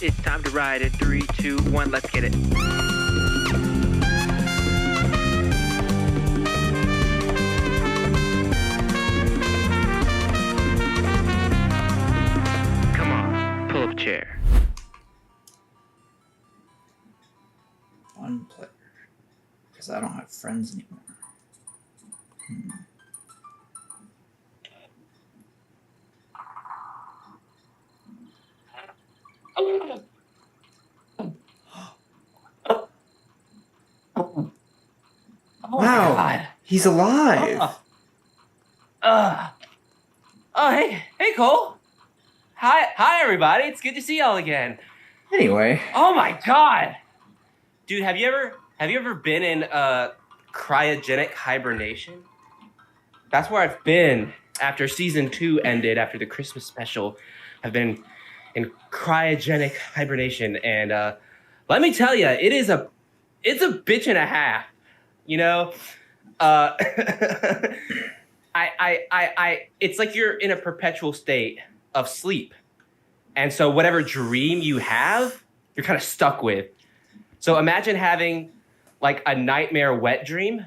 It's time to ride in 3, 2, 1, let's get it. Come on, pull up a chair. One player. Because I don't have friends anymore. Oh Wow, my God. he's alive. Hey Cole. Hi everybody. It's good to see y'all again. Anyway, Oh my God, dude, have you ever been in cryogenic hibernation? That's where I've been after season 2 ended, after the Christmas special. I've been in cryogenic hibernation, and let me tell you, it's a bitch and a half. You know, it's like you're in a perpetual state of sleep. And so whatever dream you have, you're kind of stuck with. So imagine having like a nightmare wet dream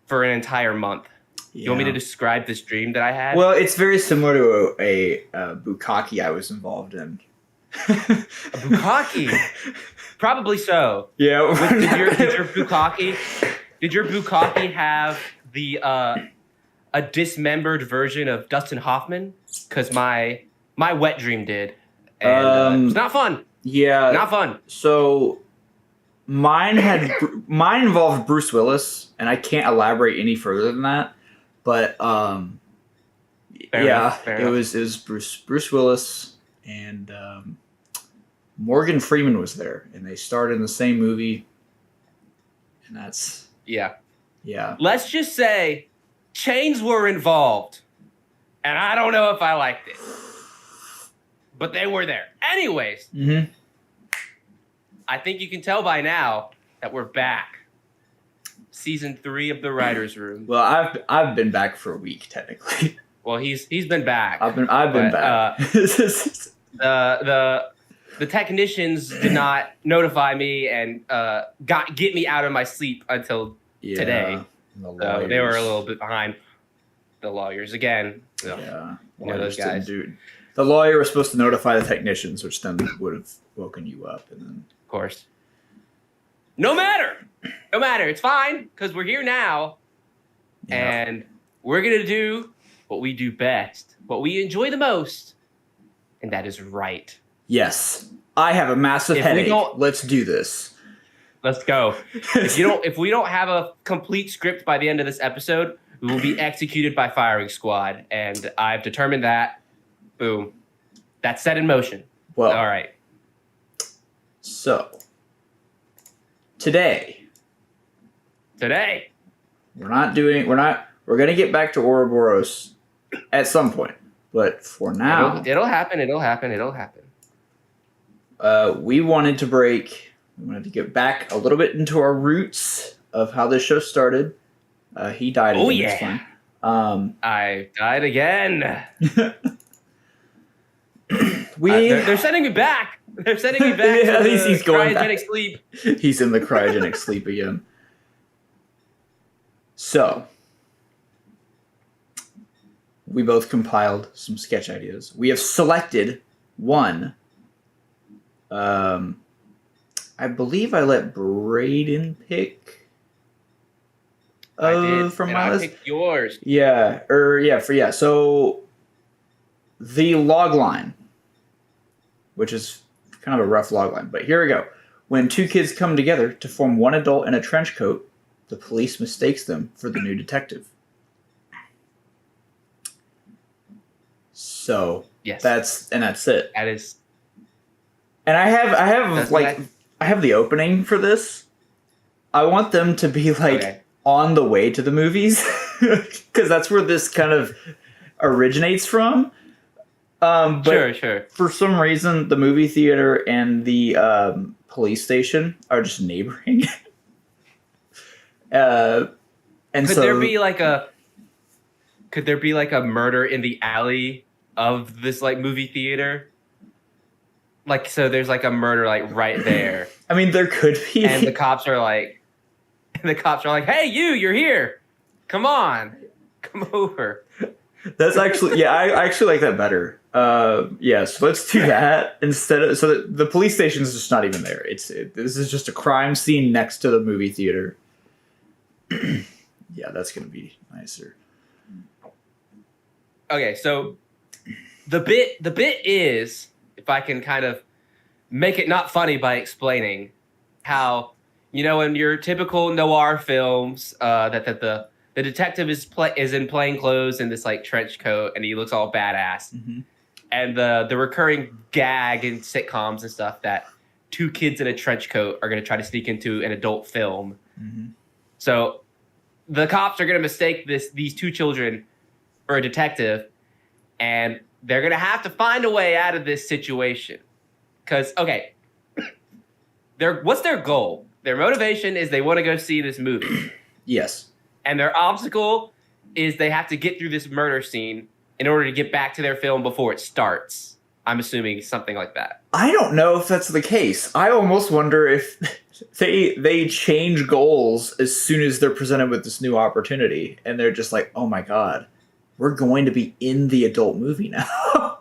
for an entire month. yeah. You want me to describe this dream that I had? Well, it's very similar to a bukkake I was involved in. A bukkake? Probably so. Yeah. Did your bukkake have the a dismembered version of Dustin Hoffman? Because my wet dream did, and it's not fun. Yeah. Not fun. So mine involved Bruce Willis, and I can't elaborate any further than that. But Fair enough. enough. It was Bruce Willis, and Morgan Freeman was there, and they starred in the same movie. And that's Yeah. yeah. Let's just say chains were involved, and I don't know if I liked it, but they were there. Anyways, Mm-hmm. I think you can tell by now that we're back. Season 3 of the Writers' Room. Well, I've been back for a week technically. Well, he's been back. I've been back. The technicians did not notify me and get me out of my sleep until today. So they were a little bit behind. The lawyers again. So, Yeah, you know those guys. The lawyer was supposed to notify the technicians, which then would have woken you up, and then Of course. No matter. It's fine because we're here now, yeah. and we're gonna do what we do best, what we enjoy the most, and that is write. Yes, I have a massive If we headache. don't- Let's do this. Let's go. If we don't have a complete script by the end of this episode, we will be executed by firing squad, and I've determined that. Boom. That's set in motion. Well, All right. so today we're gonna get back to Ouroboros at some point, but for now, It'll happen. we wanted to get back a little bit into our roots of how this show started. He died again. Oh, It's yeah. fine. I died again. They're sending me back. They're sending me back Yeah, to he's going cryogenic back. sleep. He's in the cryogenic sleep again. So, we both compiled some sketch ideas. We have selected one. I believe I let Braydan pick. I did. From and my I list. picked yours. So, the log line, which is kind of a rough log line, but here we go. When two kids come together to form one adult in a trench coat, the police mistakes them for the new detective. So Yes. that's it. That is. And I have That's like nice. I have the opening for this. I want them to be like Okay. on the way to the movies because that's where this kind of originates from. But Sure. for some reason, the movie theater and the police station are just neighboring. And Could so there be like a murder in the alley of this like movie theater? Like, so there's like a murder like right there, I mean, there could be. and the cops are like, "Hey, you're here. Come on, come over." That's actually, yeah, I actually like that better. Yeah, so let's do that instead of, so the police station is just not even there. This is just a crime scene next to the movie theater. Yeah, that's gonna be nicer. Okay, so the bit is, if I can kind of make it not funny by explaining how, in your typical noir films, that the detective is in plain clothes and this like trench coat, and he looks all badass. Mm-hmm. And the recurring gag in sitcoms and stuff that two kids in a trench coat are going to try to sneak into an adult film. Mm-hmm. So the cops are going to mistake these two children for a detective, and they're going to have to find a way out of this situation. Because, okay, what's their goal? Their motivation is they want to go see this movie. Yes. And their obstacle is they have to get through this murder scene in order to get back to their film before it starts. I'm assuming something like that. I don't know if that's the case. I almost wonder if they change goals as soon as they're presented with this new opportunity, and they're just like, "Oh my god, we're going to be in the adult movie now."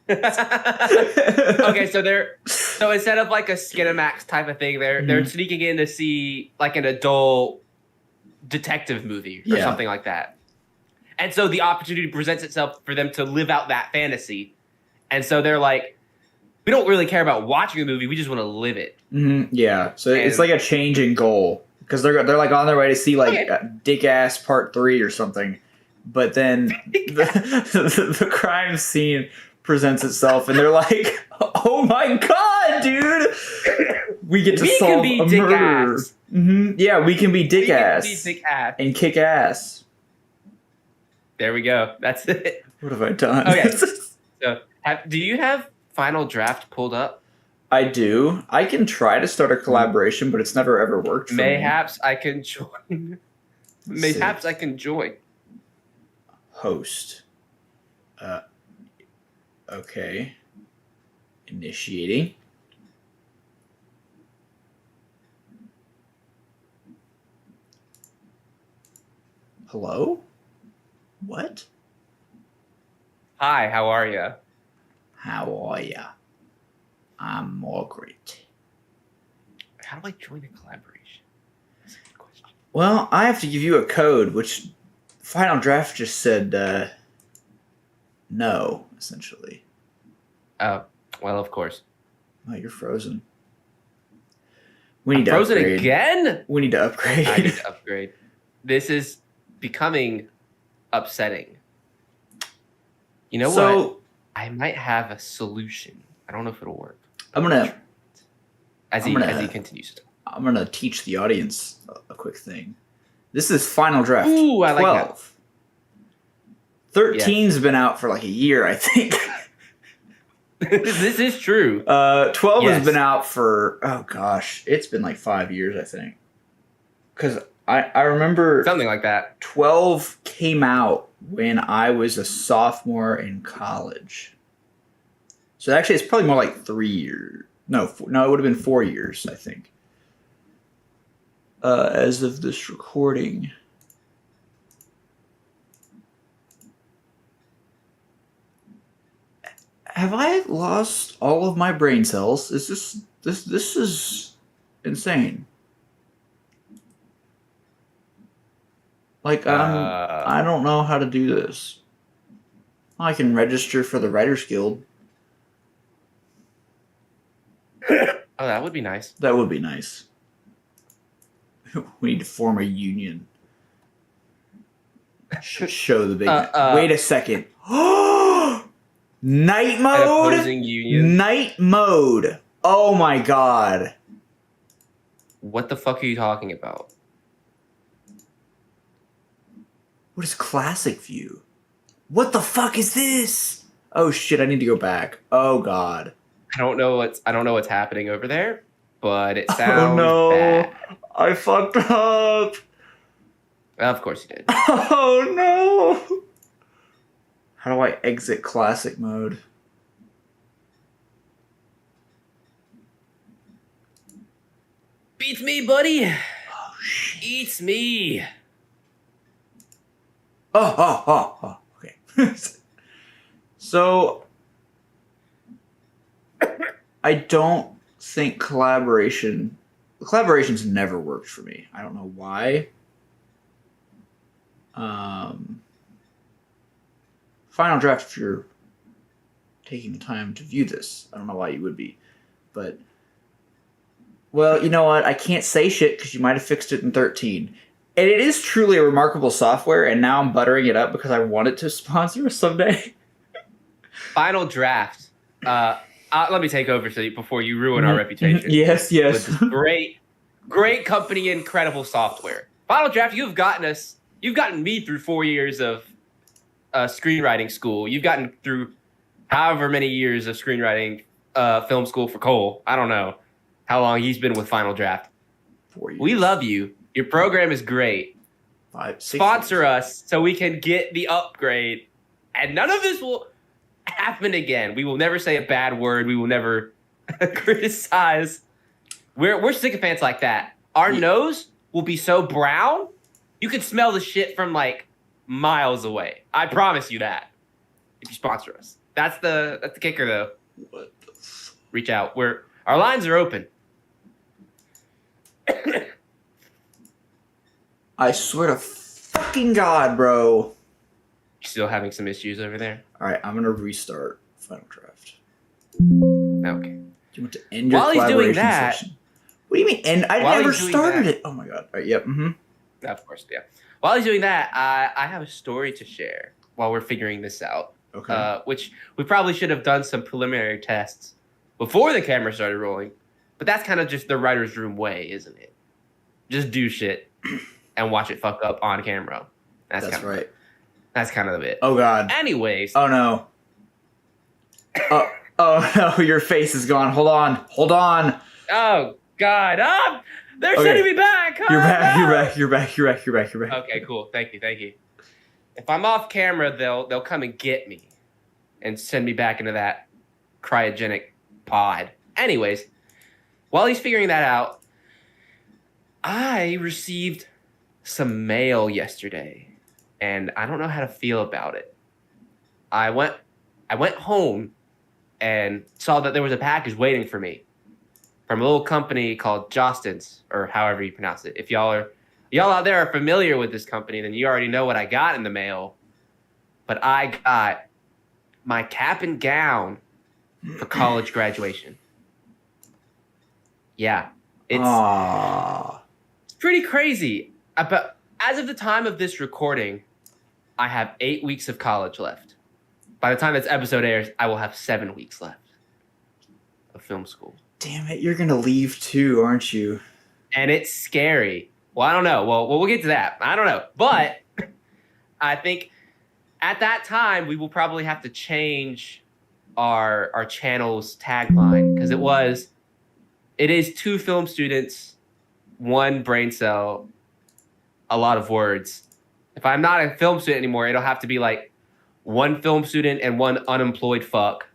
Okay, so instead of like a Skinamax type of thing, they're sneaking in to see like an adult detective movie or something like that. And so the opportunity presents itself for them to live out that fantasy. And so they're like, we don't really care about watching the movie. We just want to live it. Mm-hmm. Yeah. So it's like a change in goal, because they're like on their way to see like Dick Ass Part 3 or something. But then the crime scene presents itself, and they're like, "Oh my god, dude! We get to solve a murder." Mm-hmm. Yeah, we can be Dick Ass and kick ass. There we go. That's it. What have I done? Okay. So, do you have Final Draft pulled up? I do. I can try to start a collaboration, but it's never ever worked for me. Mayhaps I can join. Mayhaps I can join. Host. Okay. Initiating. Hello? What? Hi, how are you? How are ya? I'm Margaret. How do I join a collaboration? That's a good question. Well, I have to give you a code, which Final Draft just said no, essentially. Oh, well, of course. Oh, you're frozen. We need to frozen upgrade. Again? We need to upgrade. I need to upgrade. This is becoming upsetting. You know what? I might have a solution. I don't know if it'll work. As he continues. I'm gonna teach the audience a quick thing. This is Final Draft. Ooh, I 12. like that. 13's been out for like a year, I think. This is true. 12 has been out for, oh gosh, it's been like 5 years, I think. Because I remember something like that. 12 came out when I was a sophomore in college. So actually, it's probably more like 3 years. No, it would have been 4 years, I think. As of this recording. Have I lost all of my brain cells? This is insane. Like, I don't know how to do this. I can register for the Writers Guild. Oh, that would be nice. That would be nice. We need to form a union. Show the big... Wait a second. Night mode? Night mode. Oh my god. What the fuck are you talking about? What is classic view? What the fuck is this? Oh shit, I need to go back. Oh god. I don't know what's happening over there, but it sounds bad. I fucked up. Of course you did. Oh no. How do I exit classic mode? Eats me, buddy. Oh shit. Eats me. Oh. Okay. So, I don't think collaborations never worked for me. I don't know why. Final draft, if you're taking the time to view this, I don't know why you would be, but well, you know what? I can't say shit because you might have fixed it in 13. And it is truly a remarkable software, and now I'm buttering it up because I want it to sponsor us someday. Final draft. Let me take over before you ruin our reputation. Yes. With this great company, incredible software. Final draft, you've gotten me through 4 years of screenwriting school. You've gotten through however many years of screenwriting film school for Cole. I don't know how long he's been with Final Draft. 4 years. We love you. Your program is great. 5, 6 Sponsor years. us so we can get the upgrade. And none of this will happen again. We will never say a bad word. We will never criticize. We're sycophants like that. Our nose will be so brown, you can smell the shit from like miles away. I promise you that. If you sponsor us. That's the kicker though. What the Reach out. Our lines are open. I swear to fucking God, bro. Still having some issues over there? All right, I'm gonna restart Final Draft. Okay. Do you want to end your While he's doing collaboration that- session? What do you mean end? I While never he's doing started that- it. Oh my God. All right, yep. Mm-hmm. Of course, yeah. While he's doing that, I have a story to share while we're figuring this out. Okay. Which we probably should have done some preliminary tests before the camera started rolling. But that's kind of just the writer's room way, isn't it? Just do shit and watch it fuck up on camera. That's That's kind of, right. That's kind of it. Oh God. Anyways. Oh no. Oh no, your face is gone. Hold on. Oh God. They're Okay. sending me back. You're back. No! You're back. Okay, cool. Thank you. If I'm off camera, they'll come and get me and send me back into that cryogenic pod. Anyways, while he's figuring that out, I received some mail yesterday, and I don't know how to feel about it. I went home and saw that there was a package waiting for me from a little company called Jostens, or however you pronounce it. If y'all out there are familiar with this company, then you already know what I got in the mail. But I got my cap and gown for college graduation. Yeah, it's pretty crazy. But as of the time of this recording, I have 8 weeks of college left. By the time this episode airs, I will have 7 weeks left of film school. Damn it, you're gonna leave too, aren't you? And it's scary. Well, I don't know. Well, we'll get to that. I don't know. But I think at that time, we will probably have to change our channel's tagline, because it is 2 film students, 1 brain cell, a lot of words. If I'm not a film student anymore, it'll have to be like 1 film student and 1 unemployed fuck,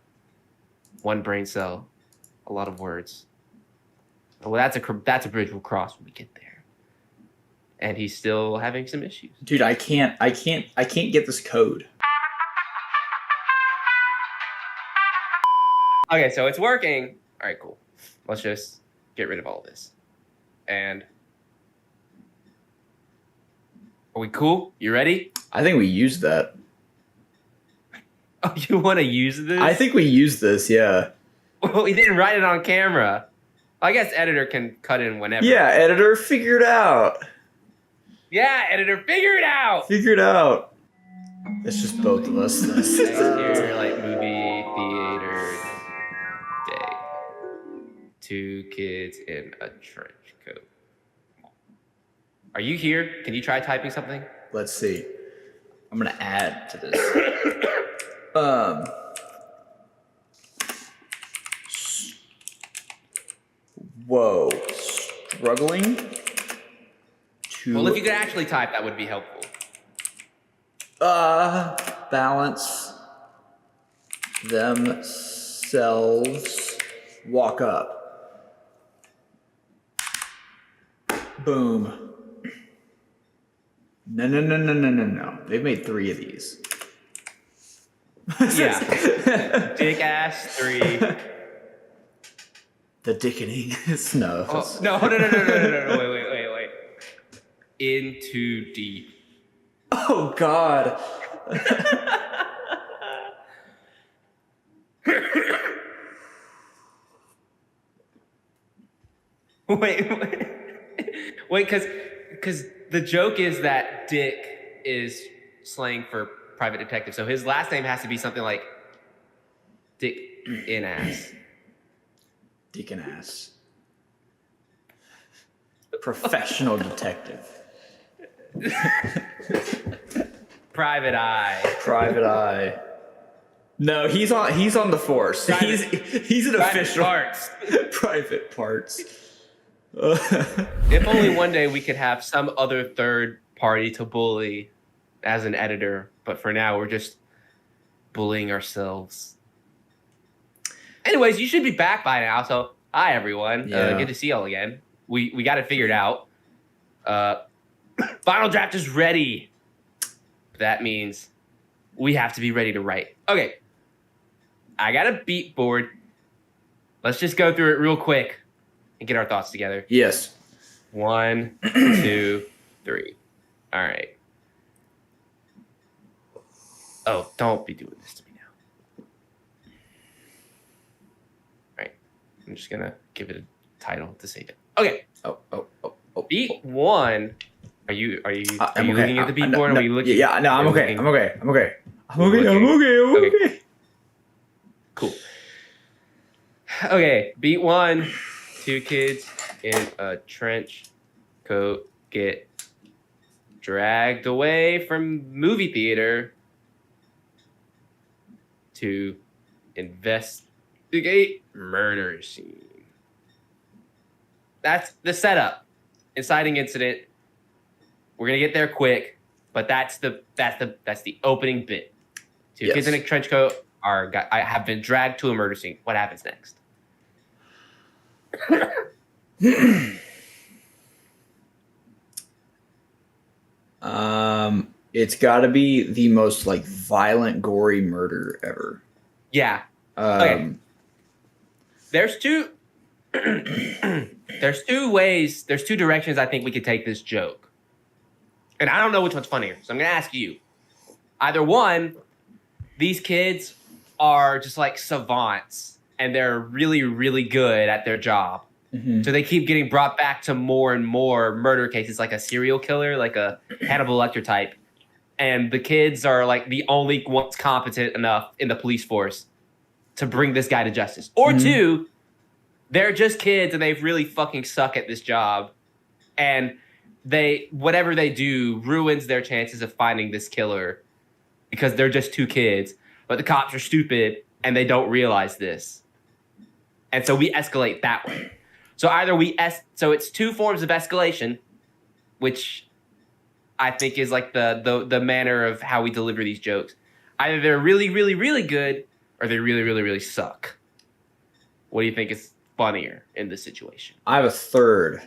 1 brain cell, a lot of words. Well, that's a bridge we'll cross when we get there. And he's still having some issues. Dude, I can't get this code. Okay, so it's working. All right, cool. Let's just get rid of all of this. And are we cool? You ready? I think we used that. Oh, you want to use this? I think we used this, yeah. Well, we didn't write it on camera. I guess editor can cut in whenever. Yeah, editor, figure it out. Yeah, editor, figure it out. Figure it out. It's just both of us. Next year, like movie theater day. 2 kids in a trench coat. Are you here? Can you try typing something? Let's see. I'm gonna add to this. Whoa. Struggling to Well, if you could actually type, that would be helpful. balance themselves walk up. Boom. No. They've made 3 of these. Yeah. Dick ass 3. The dickening is no. Oh, no. Wait. In too deep. Oh God. Wait, because the joke is that Dick is slang for private detective, so his last name has to be something like Dick in ass. Deacon ass. Professional detective. Private eye. Private eye. No, he's on the force. He's an Private official. parts. Private parts. If only one day we could have some other third party to bully as an editor, but for now we're just bullying ourselves. Anyways, you should be back by now. So hi everyone, Yeah. good to see y'all again. We got it figured out. Final draft is ready. That means we have to be ready to write. Okay, I got a beat board. Let's just go through it real quick and get our thoughts together. Yes. 1, 2, 3. All right. Oh, don't be doing this to me now. All right. I'm just gonna give it a title to save it. Okay. Oh. Beat 1. Are you I'm looking at the beat board? No, Are you looking? yeah, no, I'm okay. I'm okay. I'm okay. Cool. Okay, beat 1. 2 kids in a trench coat get dragged away from movie theater to investigate murder scene. That's the setup. Inciting incident. We're gonna get there quick, but that's the opening bit. 2 kids in a trench coat have been dragged to a murder scene. What happens next? It's got to be the most like violent, gory murder ever. Yeah. Okay. There's two. There's 2 ways. There's 2 directions I think we could take this joke, and I don't know which one's funnier. So I'm gonna ask you. Either one, these kids are just like savants, and they're really, really good at their job. Mm-hmm. So they keep getting brought back to more and more murder cases, like a serial killer, like a Hannibal Lecter type. And the kids are like the only ones competent enough in the police force to bring this guy to justice. Or 2, they're just kids and they really fucking suck at this job. And whatever they do ruins their chances of finding this killer because they're just 2 kids. But the cops are stupid and they don't realize this. And so we escalate that way. So either so it's 2 forms of escalation, which I think is like the manner of how we deliver these jokes. Either they're really, really, really good, or they really, really, really suck. What do you think is funnier in this situation? I have a third.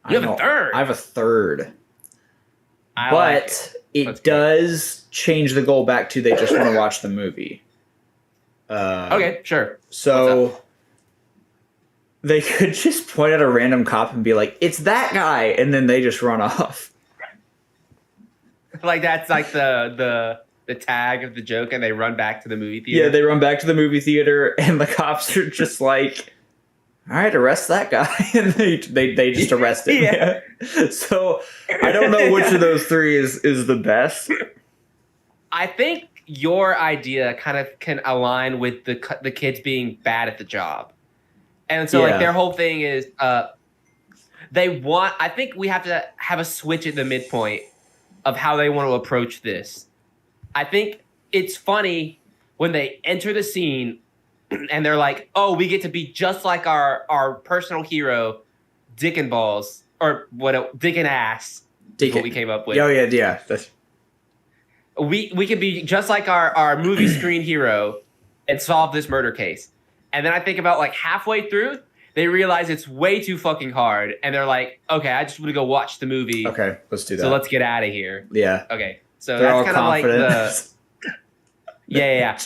You have a third? I have a third. I but like it does change the goal back to they just want to watch the movie. Okay, sure. So they could just point at a random cop and be like, "It's that guy," and then they just run off. Like that's like the tag of the joke, and they run back to the movie theater. Yeah, they run back to the movie theater, and the cops are just like, "All right, arrest that guy," and they just arrest him. Yeah. So I don't know which of those 3 is the best. I think your idea kind of can align with the kids being bad at the job. And so like their whole thing is I think we have to have a switch at the midpoint of how they want to approach this. I think it's funny when they enter the scene and they're like, "Oh, we get to be just like our personal hero, Dick and Balls, or Dick and Ass." Is what we came up with. Oh yeah. That's... We could be just like our movie screen hero and solve this murder case. And then I think about like halfway through, they realize it's way too fucking hard, and they're like, okay, I just want to go watch the movie. Okay, let's do that. So let's get out of here. Yeah. Okay, so They're that's kind of like confident. yeah.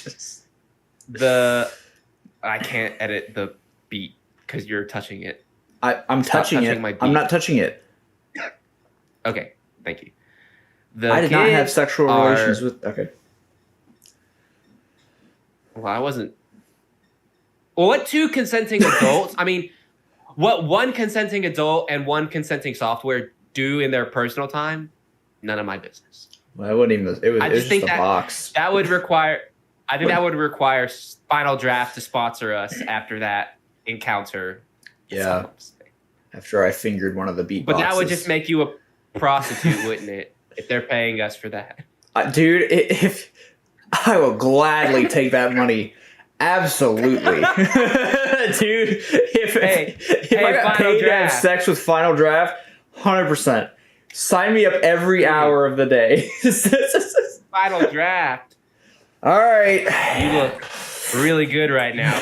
The I can't edit the beat because you're touching it. I'm touching it. My beat. I'm not touching it. Okay, thank you. I did not have sexual relations with. Okay. Well, I wasn't. Well, what two consenting adults? I mean, what one consenting adult and one consenting software do in their personal time? None of my business. Well, it wasn't even. It was just a box. That would require. I think that would require Final Draft to sponsor us after that encounter. Yeah. After I fingered one of the beatboxes. But that would just make you a prostitute, wouldn't it? If they're paying us for that. Dude, if I will gladly take that money. Absolutely. Dude, if I got paid to have sex with Final Draft, 100%. Sign me up every hour of the day. Final Draft. All right. You look really good right now.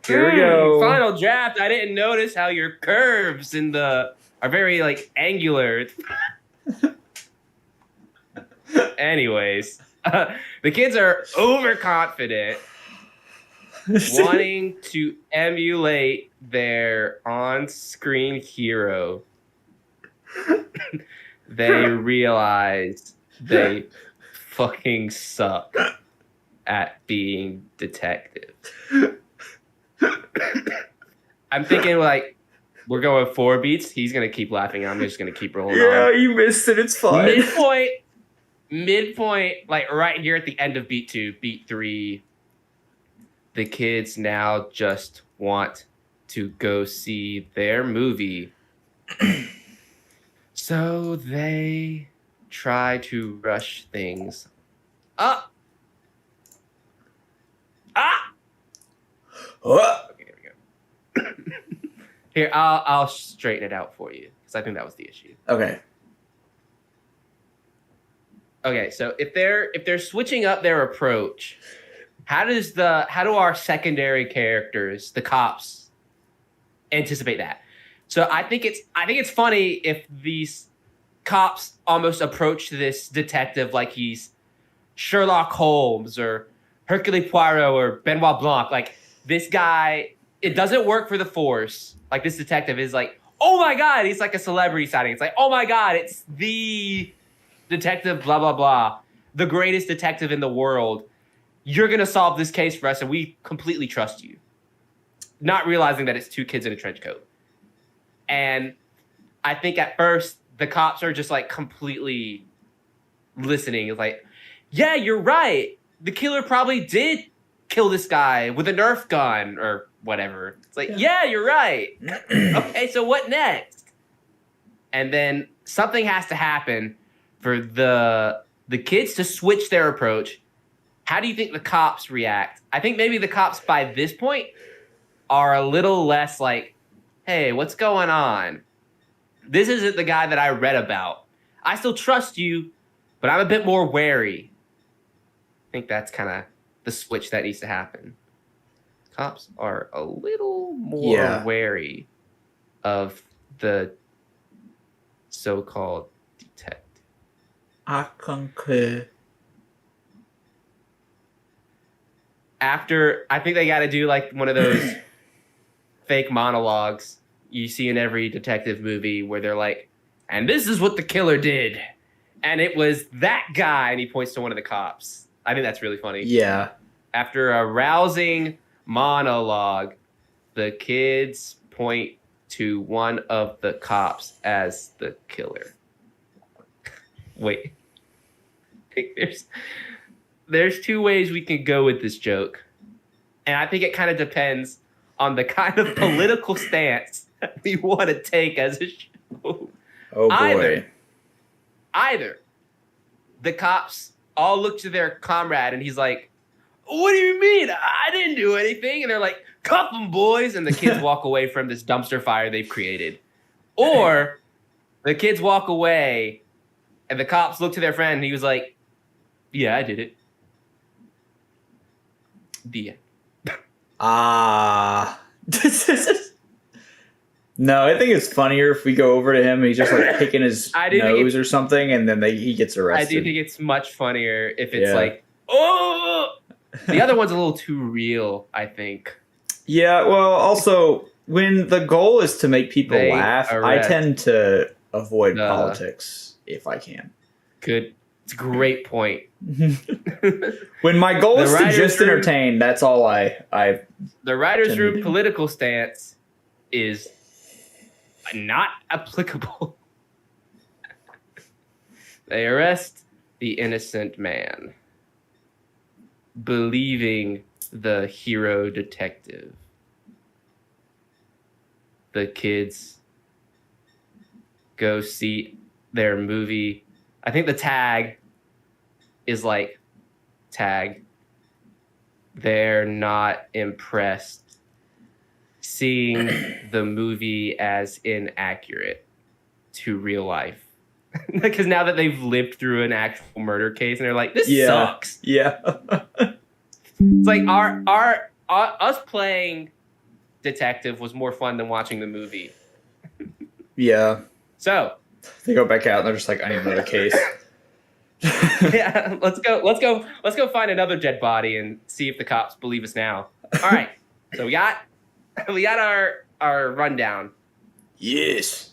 Here we go. Final Draft. I didn't notice how your curves are very like angular. Anyways, the kids are overconfident, wanting to emulate their on-screen hero. They realize they fucking suck at being detectives. I'm thinking like we're going 4 beats. He's gonna keep laughing. I'm just gonna keep rolling on. Yeah, you missed it. It's fine. Midpoint, like right here at the end of beat 2, beat 3. The kids now just want to go see their movie. So they try to rush things up. Okay, here we go. Here, I'll straighten it out for you because I think that was the issue. Okay. Okay, so if they're switching up their approach, how do our secondary characters, the cops, anticipate that? So I think it's funny if these cops almost approach this detective like he's Sherlock Holmes or Hercule Poirot or Benoit Blanc. Like this guy, it doesn't work for the force. Like this detective is like, oh my god, he's like a celebrity sighting. It's like, oh my god, it's the detective, blah, blah, blah. The greatest detective in the world. You're going to solve this case for us, and we completely trust you. Not realizing that it's 2 kids in a trench coat. And I think at first, the cops are just, like, completely listening. It's like, yeah, you're right. The killer probably did kill this guy with a Nerf gun or whatever. It's like, yeah you're right. Okay, so what next? And then something has to happen for the kids to switch their approach. How do you think the cops react? I think maybe the cops by this point are a little less like, hey, what's going on? This isn't the guy that I read about. I still trust you, but I'm a bit more wary. I think that's kind of the switch that needs to happen. Cops are a little more wary of the so-called detective. I concur. After, I think they got to do like one of those fake monologues you see in every detective movie where they're like, and this is what the killer did. And it was that guy. And he points to one of the cops. I think that's really funny. Yeah. After a rousing monologue, the kids point to one of the cops as the killer. Wait. There's 2 ways we can go with this joke. And I think it kind of depends on the kind of political stance we want to take as a show. Oh, boy. Either the cops all look to their comrade and he's like, what do you mean? I didn't do anything. And they're like, cuff them, boys. And the kids walk away from this dumpster fire they've created. Or the kids walk away and the cops look to their friend and he was like, yeah, I did it. The end. Ah. No, I think it's funnier if we go over to him and he's just like picking his nose or something, and then he gets arrested. I do think it's much funnier if it's Yeah. like, oh, the other one's a little too real, I think. Yeah, well, also, when the goal is to make people They laugh, I arrest tend to avoid the- politics if I can. Good. It's a great point. When my goal The is to writer's just room- entertain, that's all I The writer's Tend to room do. political stance is not applicable. They arrest the innocent man, believing the hero detective. The kids go see their movie. I think the tag is like, tag. They're not impressed, seeing the movie as inaccurate to real life. Because now that they've lived through an actual murder case and they're like, this sucks. Yeah. It's like our us playing detective was more fun than watching the movie. Yeah. So They go back out and they're just like, I need another case. yeah, let's go find another dead body and see if the cops believe us now. All right. So we got our rundown. Yes.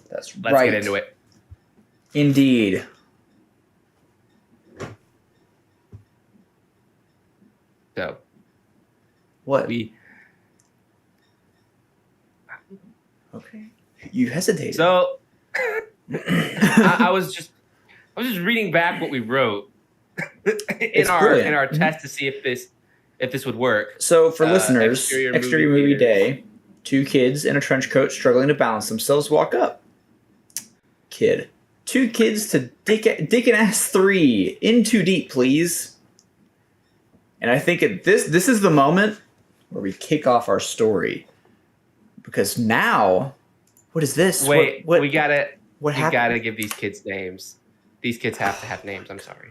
That's Let's right. get into it. Indeed. So What? we Okay. You hesitated. so I was just reading back what we wrote in It's our brilliant. test to see if this would work. So for listeners, Exterior exterior movie movie theaters. day, two kids in a trench coat struggling to balance themselves walk up. Kid. Two kids to dick and ass 3. In too deep, please. And I think this is the moment where we kick off our story. Because now, what is this? Wait, what we gotta happened? give these kids names. These kids have to have names. I'm sorry.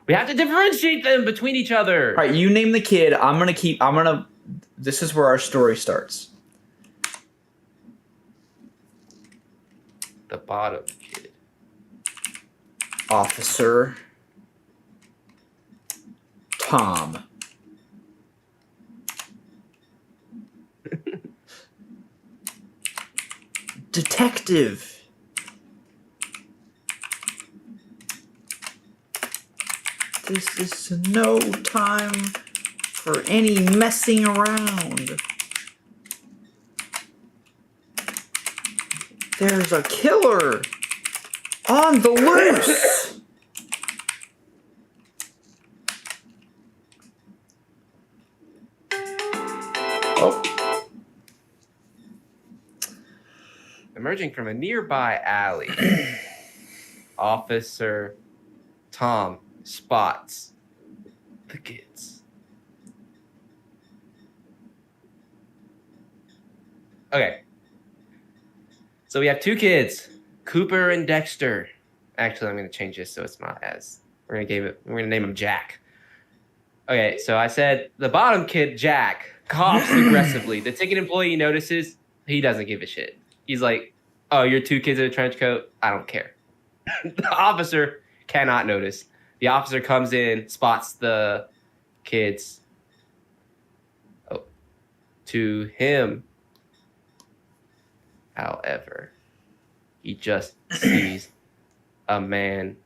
We have to differentiate them between each other. All right, you name the kid. This is where our story starts. The bottom kid. Officer Tom. Detective. This is no time for any messing around. There's a killer on the loose. Oh. Emerging from a nearby alley, Officer Tom spots the kids. Okay. So we have two kids, Cooper and Dexter. Actually, I'm going to change this so it's not as we're going to name him Jack. Okay, so I said the bottom kid, Jack, coughs aggressively. The ticket employee notices. He doesn't give a shit. He's like, oh, you're two kids in a trench coat? I don't care. The officer cannot notice. The officer comes in, spots the kids. Oh, to him, however, he just sees a man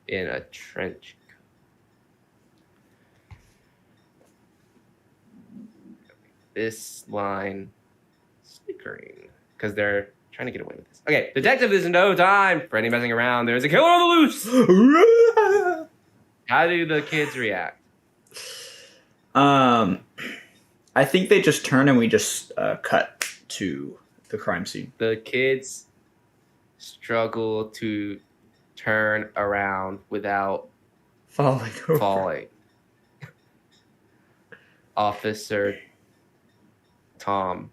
in a trench coat. This line snickering because they're trying to get away with this. Okay, detective, there's no time for any messing around. There's a killer on the loose. How do the kids react? I think they just turn and we just cut to the crime scene. The kids struggle to turn around without Falling over. falling. Officer Tom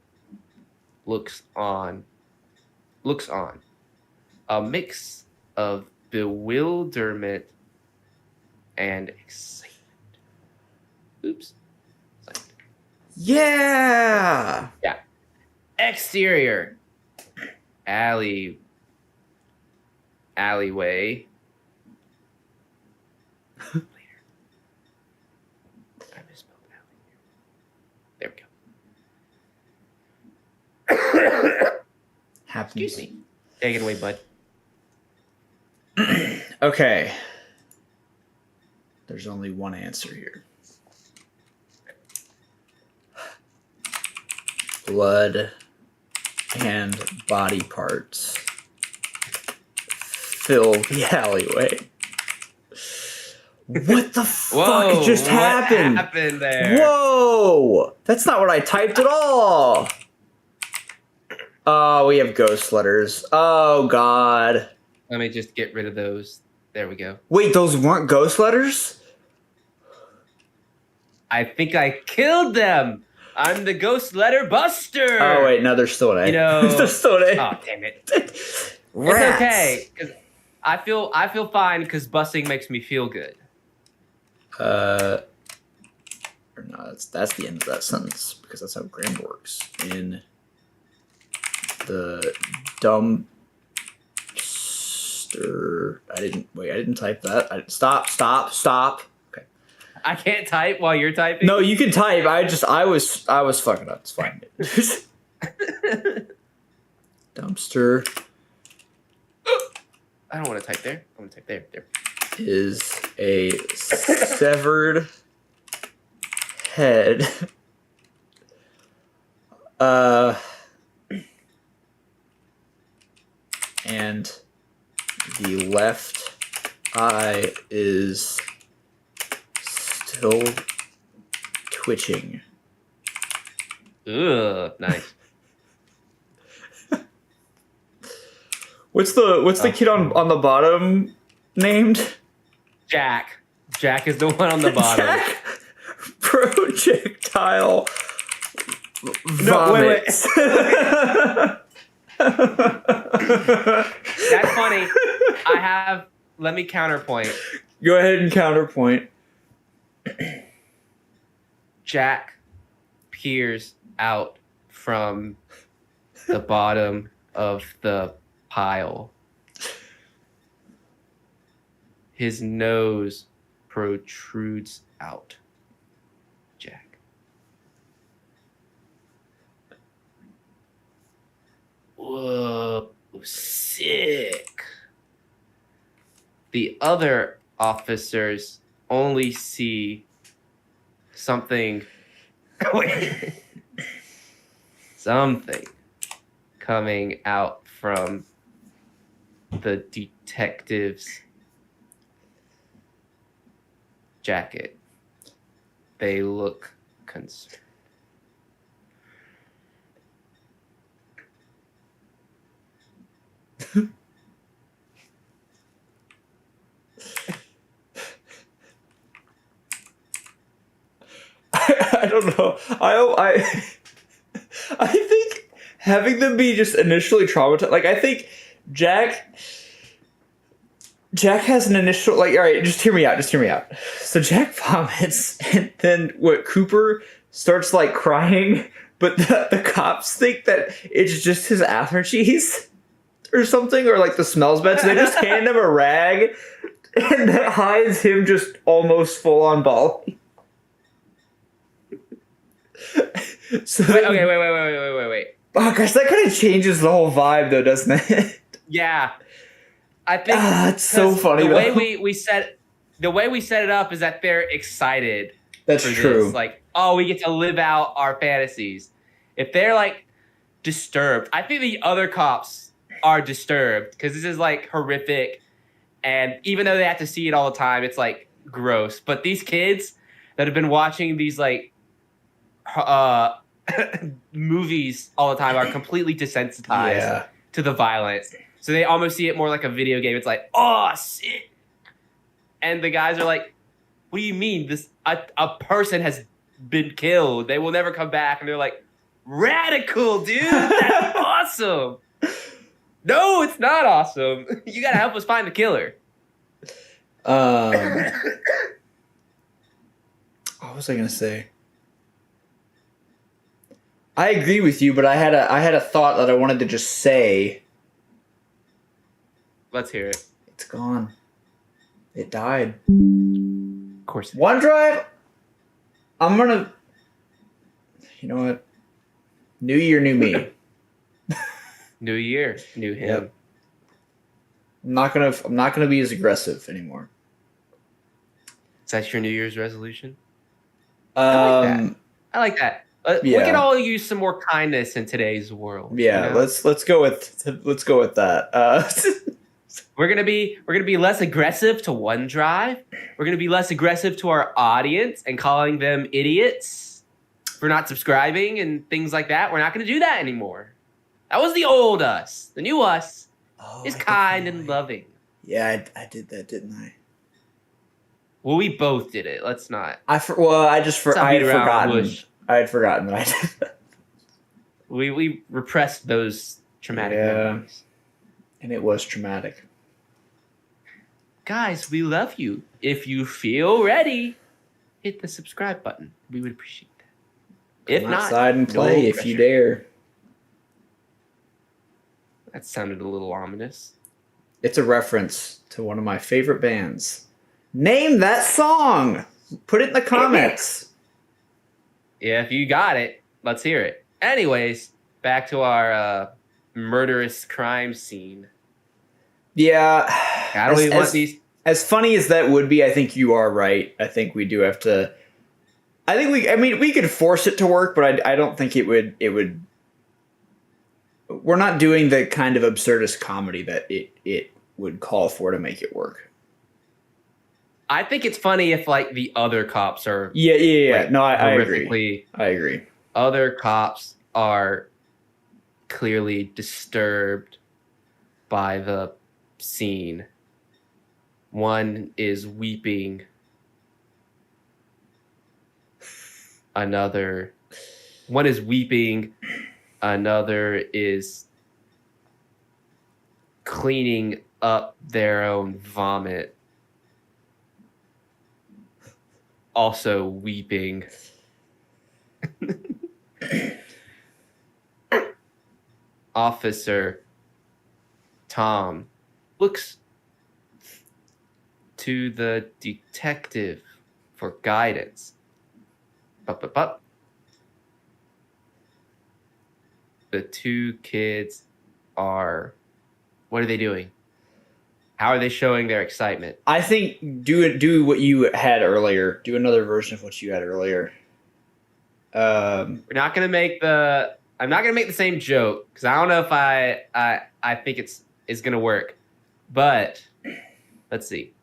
looks on. A mix of bewilderment and excitement. Oops. Yeah. Yeah. Exterior. Alleyway. Later. I misspelled alley. There we go. Happens. Excuse me. Take it away, bud. Okay. There's only one answer here. Blood and body parts fill the alleyway. What the fuck just happened? What happened there? Whoa! That's not what I typed at all. Oh, we have ghost letters. Oh, God. Let me just get rid of those. There we go. Wait, those weren't ghost letters? I think I killed them. I'm the ghost letter buster. Oh, wait, no, they're still an A. You know. They're still an A. Oh, damn it. Rats. It's okay. 'Cause I feel fine because busting makes me feel good. Or no, that's the end of that sentence because that's how grammar works. In the dumpster. I didn't type that. Stop. Okay. I can't type while you're typing. No, you can type. I was fucking up. It's fine. Dumpster I don't want to type there. I want to type there. There. is a severed head. And the left eye is still twitching. Ugh, nice. What's the kid on the bottom named? Jack. Jack is the one on the bottom. Jack projectile No, wait. vomits. That's funny. Let me counterpoint. Go ahead and counterpoint. Jack peers out from the bottom of the pile. His nose protrudes out. Jack. Whoa, sick. The other officers only see something something coming out from the detective's jacket. They look concerned. I don't know. I think having them be just initially traumatized. Like I think Jack has an initial all right. Just hear me out. So Jack vomits, and then Cooper starts crying, but the cops think that it's just his allergies or something, or the smells bad. So they just hand him a rag, and that hides him just almost full on bawling. So Wait. Oh gosh, that kind of changes the whole vibe, though, doesn't it? Yeah, I think it's so funny. The though. way we set it up is that they're excited. That's for true. This. We get to live out our fantasies. If they're disturbed, I think the other cops are disturbed because this is horrific, and even though they have to see it all the time, it's gross. But these kids that have been watching these movies all the time are completely desensitized to the violence. So they almost see it more like a video game. It's oh, shit. And the guys are what do you mean? A person has been killed. They will never come back. And they're radical, dude. That's awesome. No, it's not awesome. You got to help us find the killer. Oh What was I gonna say? I agree with you, but I had a thought that I wanted to just say. Let's hear it. It's gone. It died. Of course. OneDrive. I'm gonna. You know what? New year, new me. New year, new him. Yep. I'm not gonna be as aggressive anymore. Is that your New Year's resolution? I like that. We Yeah. can all use some more kindness in today's world. Yeah, you know? let's go with that. We're gonna be less aggressive to OneDrive. We're gonna be less aggressive to our audience and calling them idiots for not subscribing and things like that. We're not gonna do that anymore. That was the old us. The new us is kind and loving. Yeah, I did that, didn't I? Well, we both did it. Let's not. I had forgotten. Bush. I had forgotten that I did that. We repressed those traumatic memories. And it was traumatic. Guys, we love you. If you feel ready, hit the subscribe button. We would appreciate that. If Come not, outside and play no if pressure. you dare. That sounded a little ominous. It's a reference to one of my favorite bands. Name that song. Put it in the comments. Yeah, if you got it, let's hear it. Anyways, back to our murderous crime scene. Yeah. How do we want these? As funny as that would be, I think you are right. I think we do have to. We could force it to work, but I don't think it would. We're not doing the kind of absurdist comedy that it would call for to make it work. I think it's funny if like the other cops are. Yeah. Like, no, I agree. I agree. Other cops are clearly disturbed by the scene. One is weeping. Another is cleaning up their own vomit. Also weeping. Officer Tom looks to the detective for guidance. But. The two kids are... What are they doing? How are they showing their excitement? I think do what you had earlier. Do another version of what you had earlier. We're not gonna make the... I'm not gonna make the same joke because I don't know if I think it's gonna work. But let's see.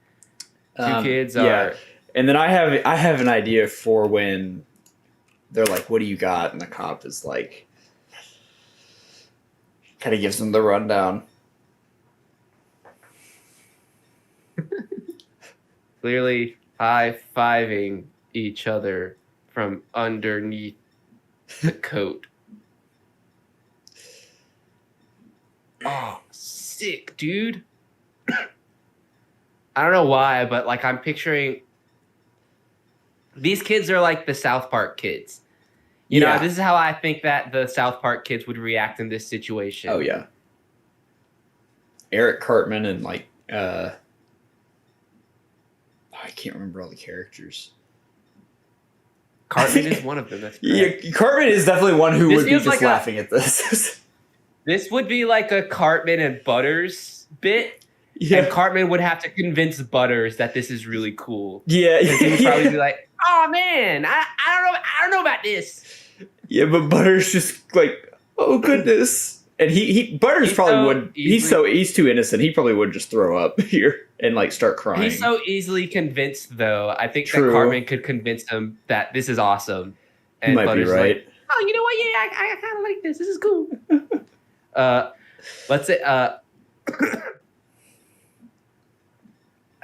Two kids are... Yeah. And then I have an idea for when they're like, "What do you got?" and the cop is like, kind of gives them the rundown. Clearly high-fiving each other from underneath the coat. Oh, sick, dude. I don't know why, but like I'm picturing these kids are like the South Park kids. You know, this is how I think that the South Park kids would react in this situation. Oh yeah. Eric Cartman and like I can't remember all the characters. Cartman is one of them. That's correct. Yeah, Cartman is definitely one who would be just like laughing at this. This would be like a Cartman and Butters bit. Yeah. And Cartman would have to convince Butters that this is really cool. Yeah. He would probably be like, "Oh man, I don't know about this." Yeah, but Butters just like, "Oh goodness." And Butters he's too innocent. He probably would just throw up here and like start crying. He's so easily convinced though. I think True. that Cartman could convince him that this is awesome. And he might Butters be right. Like, "Oh, you know what? Yeah, I kind of like this. This is cool." Let's say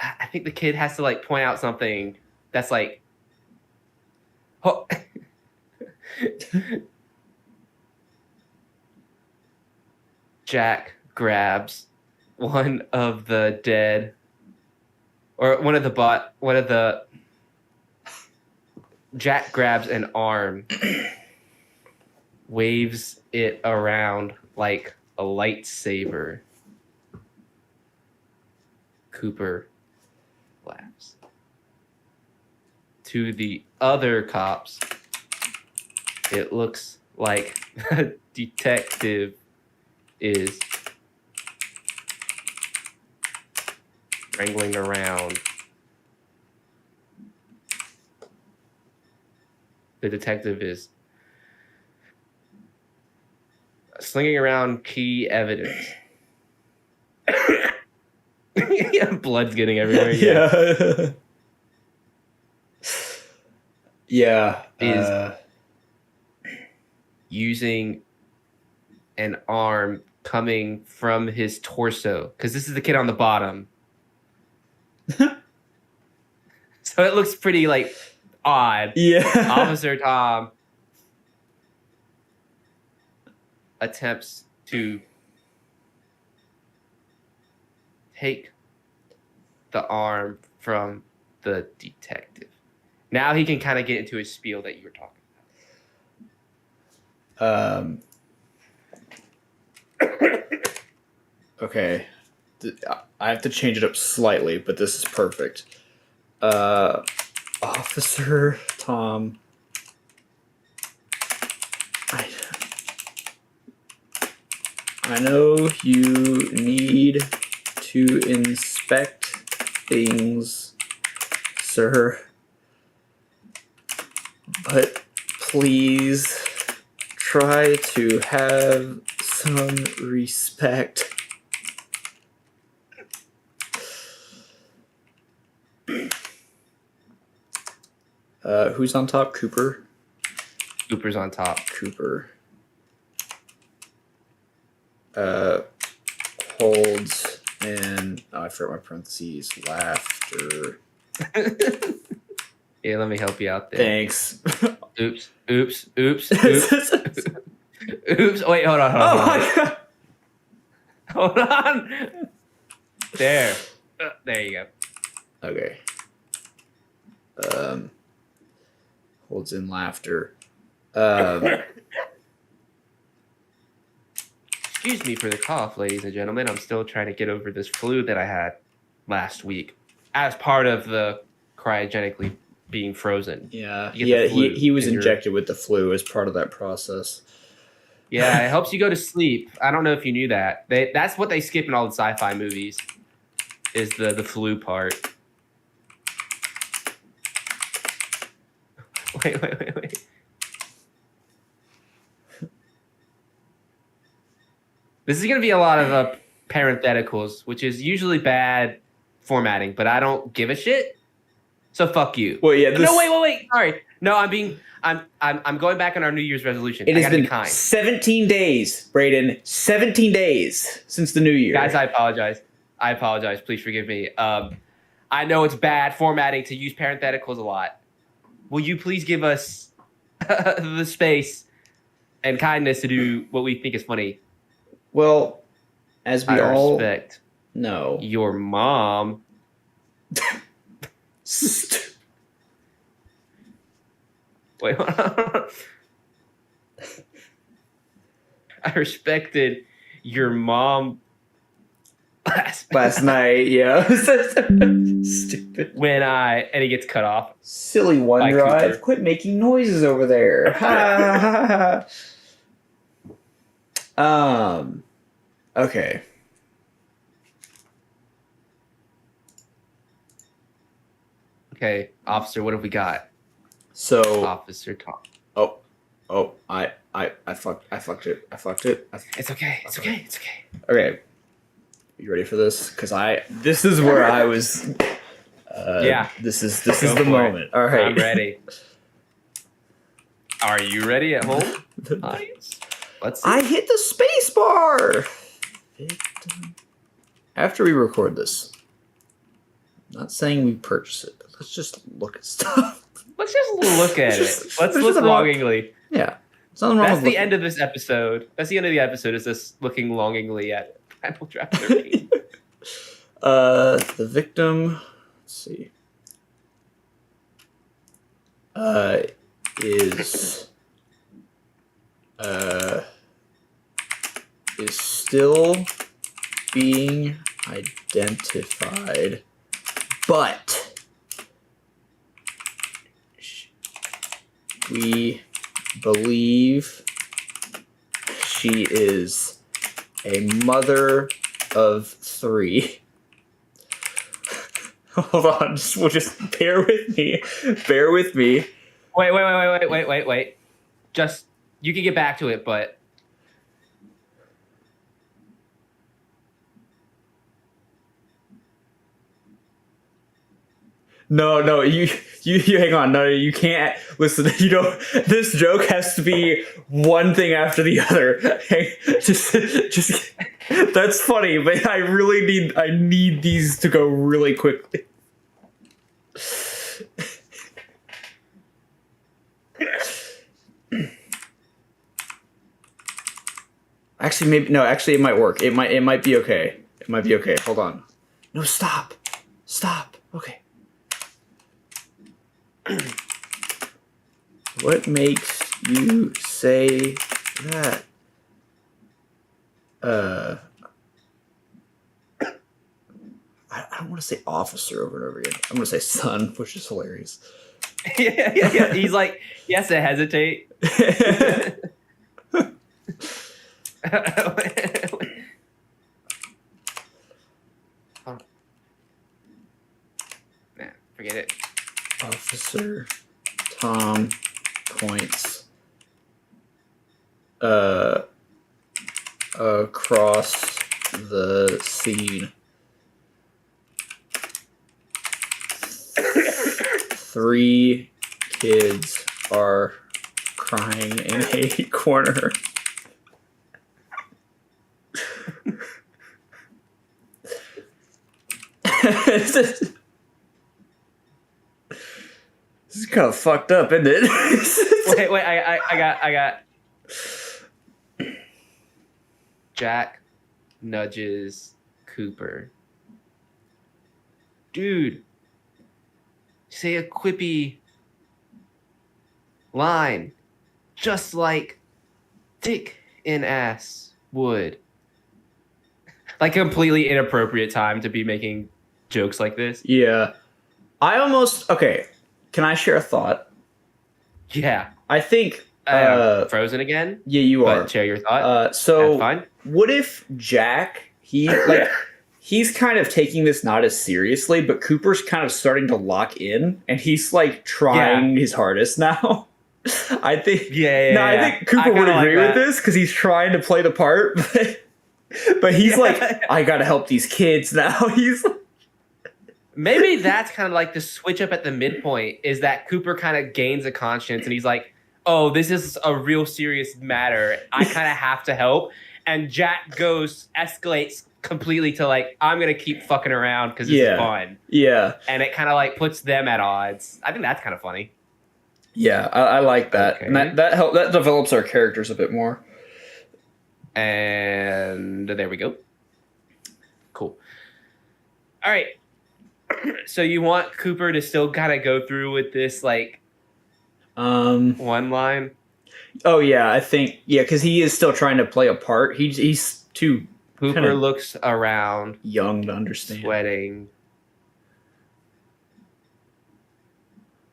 I think the kid has to like point out something that's like, oh. Jack grabs one of the dead, or one of the Jack grabs an arm, waves it around like a lightsaber. Cooper laughs. To the other cops, it looks like a detective is wrangling around. The detective is slinging around key evidence. Yeah, blood's getting everywhere. Yeah. Yeah. Is using an arm coming from his torso, because this is the kid on the bottom. So it looks pretty like odd. Yeah. Officer Tom attempts to take the arm from the detective. Now he can kind of get into his spiel that you were talking about. Okay. I have to change it up slightly, but this is perfect. Officer Tom. I know you need to inspect things, sir. But please try to have some respect. Who's on top? Cooper? Cooper's on top. Cooper. Holds in, I forgot my parentheses, laughter. Yeah, let me help you out there. Thanks. Oops. Oops. Wait, hold on. My God. Hold on. There. There you go. Okay. Holds in laughter. Excuse me for the cough, ladies and gentlemen. I'm still trying to get over this flu that I had last week as part of the cryogenically being frozen. Yeah, he was injected with the flu as part of that process. Yeah, it helps you go to sleep. I don't know if you knew that. That's what they skip in all the sci-fi movies, is the flu part. Wait. This is going to be a lot of parentheticals, which is usually bad formatting, but I don't give a shit. So fuck you. Well, yeah. No, wait. Sorry. No, I'm going back on our New Year's resolution. It has been 17 days, Brayden. 17 days since the new year. Guys, I apologize. Please forgive me. I know it's bad formatting to use parentheticals a lot. Will you please give us the space and kindness to do what we think is funny? Well, as we all respect know, your mom. Wait, hold on. I respected your mom last night. Yeah. Stupid. And he gets cut off. Silly OneDrive. Quit making noises over there. Okay. Okay, officer, what have we got? So Officer Tom. I fucked it. It's okay. Okay. You ready for this? Because this is where I was. Yeah. This is the moment. All right. I'm ready. Are you ready at home? Nice. Let's see. I hit the space bar. After we record this, I'm not saying we purchase it, but let's just look at stuff. Let's just look at it. Let's look longingly. Yeah. That's the end of this episode. That's the end of the episode, is this looking longingly at Final Draft 13. The victim. Let's see. is still being identified, but we believe she is a mother of 3. Hold on, just bear with me. Bear with me. Wait. Just, you can get back to it, but... No, you hang on. No, you can't listen. This joke has to be one thing after the other. Just that's funny, but I need these to go really quickly. Actually, it might work. It might be okay. It might be okay. Hold on. No, stop. Okay. What makes you say that? I don't want to say officer over and over again. I'm going to say son, which is hilarious. yeah. He's like, he has to hesitate. Nah, forget it. Officer Tom points across the scene. 3 kids are crying in a corner. This is kind of fucked up, isn't it? Wait, I got. Jack nudges Cooper. Dude, say a quippy line, just like dick in ass would. Like, completely inappropriate time to be making jokes like this. Yeah. Okay, can I share a thought? Yeah. I think... frozen again? Yeah, you are. But share your thought. So, That's fine. What if Jack, he's kind of taking this not as seriously, but Cooper's kind of starting to lock in, and he's, like, trying his hardest now. I think... I think Cooper would agree with this, because he's trying to play the part, but he's like, I gotta help these kids now. He's like... Maybe that's kind of like the switch up at the midpoint, is that Cooper kind of gains a conscience and he's like, oh, this is a real serious matter. I kind of have to help. And Jack escalates completely to like, I'm going to keep fucking around because this is fun. Yeah. And it kind of like puts them at odds. I think that's kind of funny. Yeah, I like that. Okay. And that develops our characters a bit more. And there we go. Cool. All right. So you want Cooper to still kind of go through with this, like, one line? Oh, yeah, I think, because he is still trying to play a part. He's too... Cooper looks around. Young to understand. Sweating.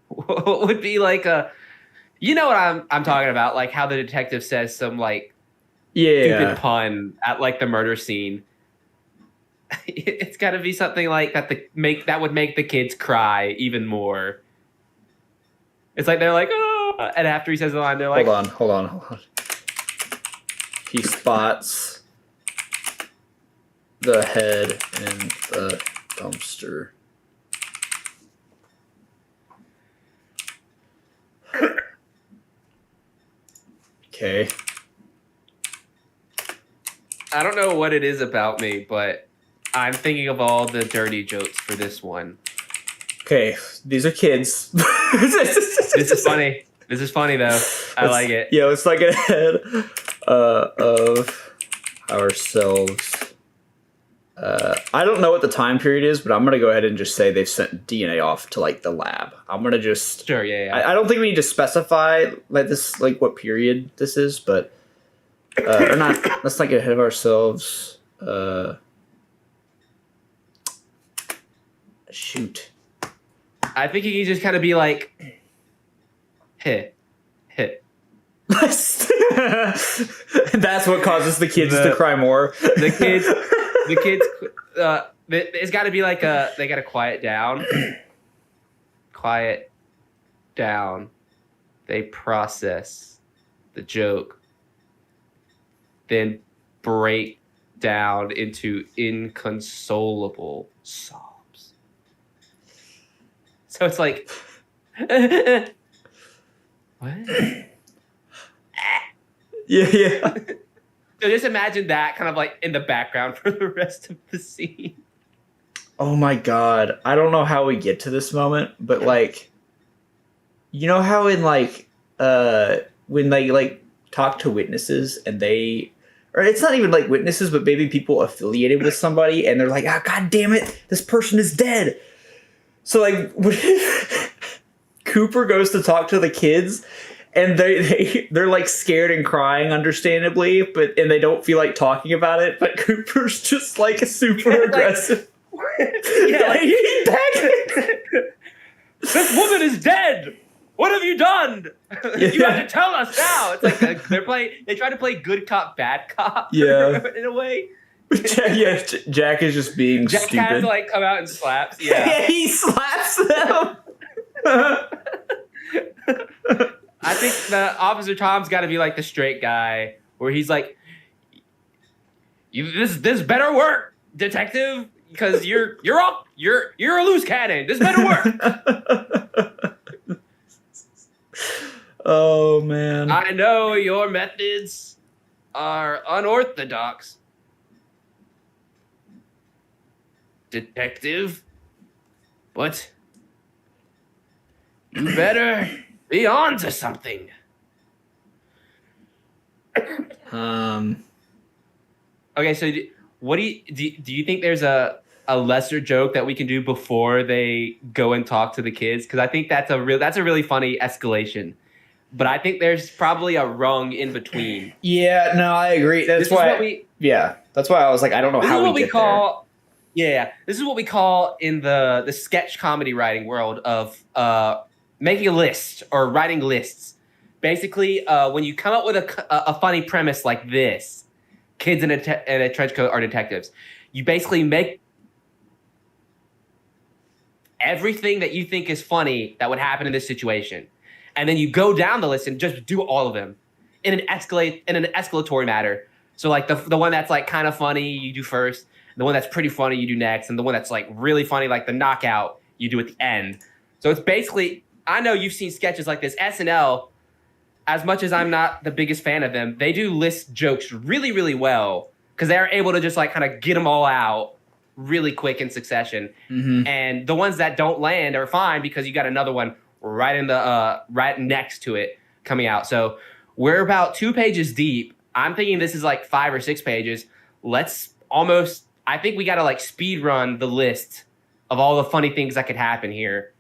What would be like a... You know what I'm talking about? Like how the detective says some, like, stupid pun at, like, the murder scene. It's got to be something like that that would make the kids cry even more. It's like they're like, oh, and after he says the line, they're like, hold on. He spots the head in the dumpster. Okay. I don't know what it is about me, but I'm thinking of all the dirty jokes for this one. Okay, these are kids. This is funny. This is funny, though. I like it. Yeah, let's not get ahead of ourselves. I don't know what the time period is, but I'm gonna go ahead and just say they've sent DNA off to like the lab. I'm gonna just Sure, yeah. I don't think we need to specify like this, like what period this is, but or not. Let's not get ahead of ourselves. Shoot. I think you can just kind of be like, hit. That's what causes the kids to cry more. The kids, it's got to be like they got to quiet down. Quiet down. They process the joke, then break down into inconsolable sobs. So it's like, what? Yeah. So just imagine that kind of like in the background for the rest of the scene. Oh my god. I don't know how we get to this moment, but like, you know how in like when they like talk to witnesses and or it's not even like witnesses, but maybe people affiliated with somebody and they're like, ah, god damn it, this person is dead. So like what if Cooper goes to talk to the kids and they're like scared and crying, understandably, and they don't feel like talking about it. But Cooper's just like super aggressive. Yeah, like, this woman is dead. What have you done? You have to tell us now. It's like they try to play good cop, bad cop. Yeah, in a way. Jack is just being Jack stupid. has to like come out and slaps. Yeah, he slaps them. I think the Officer Tom's got to be like the straight guy, where he's like, "This better work, detective, because you're a loose cannon. This better work." Oh man! I know your methods are unorthodox, detective, but you better be on to something. Okay, so what do you think there's a lesser joke that we can do before they go and talk to the kids? Because I think that's a really funny escalation. But I think there's probably a rung in between. Yeah, no, I agree. That's why I was like, I don't know how we get there. Yeah, this is what we call in the sketch comedy writing world of making a list or writing lists. Basically, when you come up with a funny premise like this, kids in a trench coat are detectives. You basically make everything that you think is funny that would happen in this situation. And then you go down the list and just do all of them in an escalatory manner. So like the one that's like kind of funny, you do first. The one that's pretty funny, you do next. And the one that's like really funny, like the knockout, you do at the end. So it's basically, I know you've seen sketches like this. SNL, as much as I'm not the biggest fan of them, they do list jokes really, really well because they're able to just like kind of get them all out really quick in succession. Mm-hmm. And the ones that don't land are fine because you got another one right next to it coming out. So we're about 2 pages deep. I'm thinking this is like 5 or 6 pages. I think we got to like speed run the list of all the funny things that could happen here.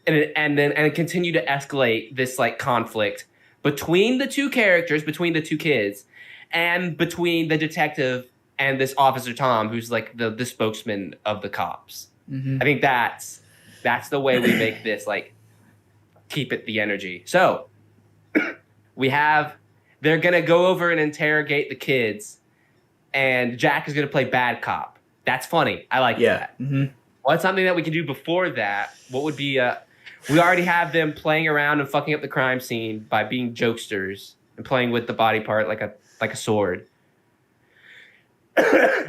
And then continue to escalate this like conflict between the two characters, between the two kids, and between the detective and this Officer Tom, who's like the spokesman of the cops. Mm-hmm. I think that's the way we make this like keep it the energy. So they're gonna go over and interrogate the kids, and Jack is gonna play bad cop. That's funny. I like that. Mm-hmm. What's something that we can do before that? What would be we already have them playing around and fucking up the crime scene by being jokesters and playing with the body part like a sword.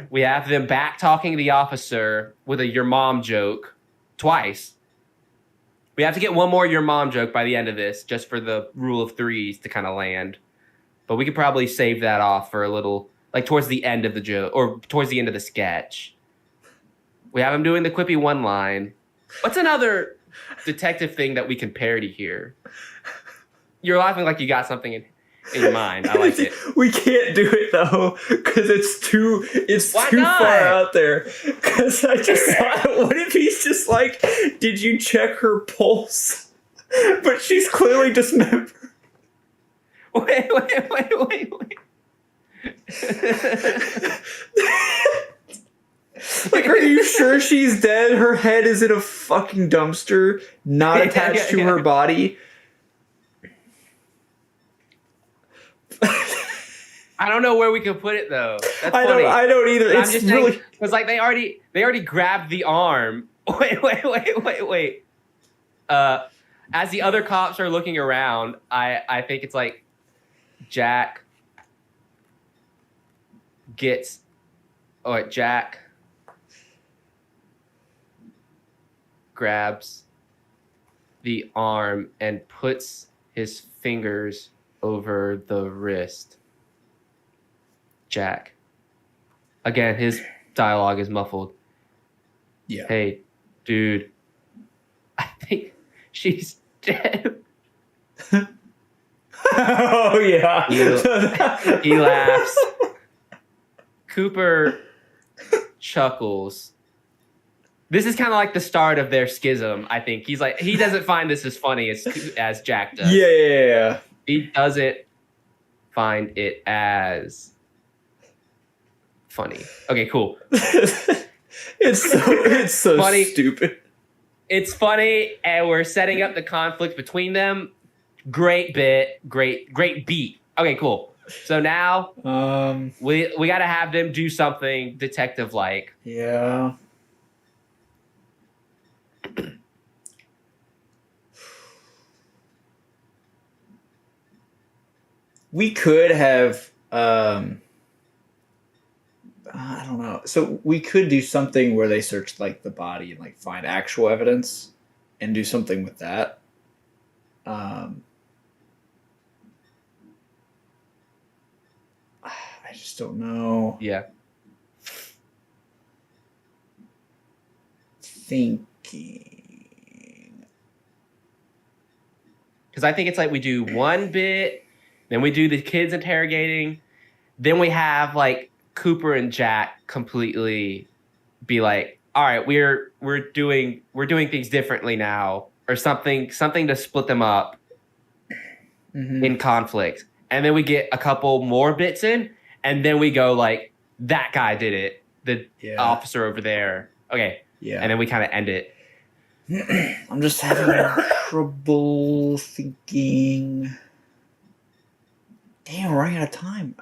We have them back talking the officer with a your mom joke twice. We have to get one more your mom joke by the end of this, just for the rule of threes to kind of land. But we could probably save that off for a little, like towards the end of the joke or towards the end of the sketch. We have him doing the quippy one line. What's another detective thing that we can parody here? You're laughing like you got something in. in your mind. I like it. We can't do it though, because it's Why too not? far out there. Because I just thought, what if he's just like, did you check her pulse? But she's clearly dismembered. Wait. Like, are you sure she's dead? Her head is in a fucking dumpster, not attached to her body. I don't know where we can put it though. That's I funny. don't either. I'm It's just really saying, because like they already grabbed the arm. Wait. As the other cops are looking around, I think it's like Jack grabs the arm and puts his fingers over the wrist. Jack. Again, his dialogue is muffled. yeah. Hey, dude, I think she's dead. Oh yeah. He laughs. Cooper chuckles. This is kind of like the start of their schism, I think. He's like, he doesn't find this as funny as Jack does. Yeah. He doesn't find it as funny. Okay, cool. It's so Funny. stupid. It's funny, and we're setting up the conflict between them. Great bit, great beat. Okay, cool. So now we got to have them do something detective-like. Yeah. We could have I don't know. So we could do something where they search like the body and like find actual evidence and do something with that. I just don't know. Yeah. Thinking. Because I think it's like we do one bit, then we do the kids interrogating, then we have like Cooper and Jack completely be like, all right, we're doing things differently now, or something to split them up in conflict. And then we get a couple more bits in, and then we go like, that guy did it, the officer over there. Okay. Yeah. And then we kind of end it. I'm just having trouble thinking. Damn, we're running out of time.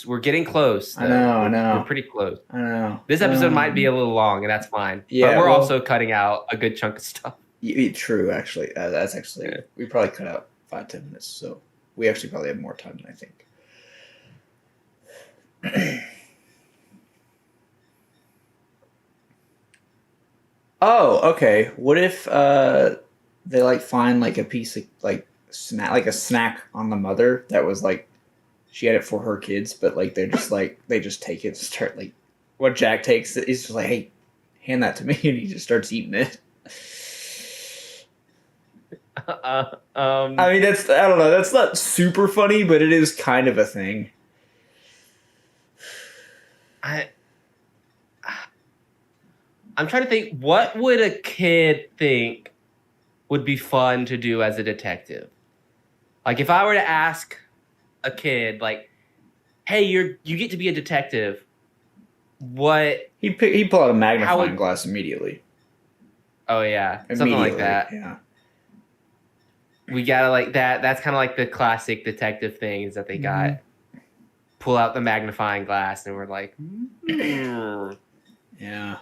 We're getting close. I know. We're pretty close. I know. This episode might be a little long, and that's fine. Yeah, but we're well- also cutting out a good chunk of stuff. True, actually. That's actually we probably cut out 5-10 minutes, so we actually probably have more time than I think. Oh, okay. What if they like find like a piece of like a snack on the mother that was like she had it for her kids, but like they're just like they just take it and start like what Jack takes it, he's just like, hey, hand that to me, and he just starts eating it. I mean, I don't know, that's not super funny, but it is kind of a thing. I'm trying to think, what would a kid think would be fun to do as a detective? Like, if I were to ask a kid, like, hey, you get to be a detective, what... He'd pull out a magnifying glass immediately. Oh, yeah. Something like that. Yeah. We gotta, like, that's kind of like the classic detective thing, is that they got... pull out the magnifying glass, and we're like... Yeah.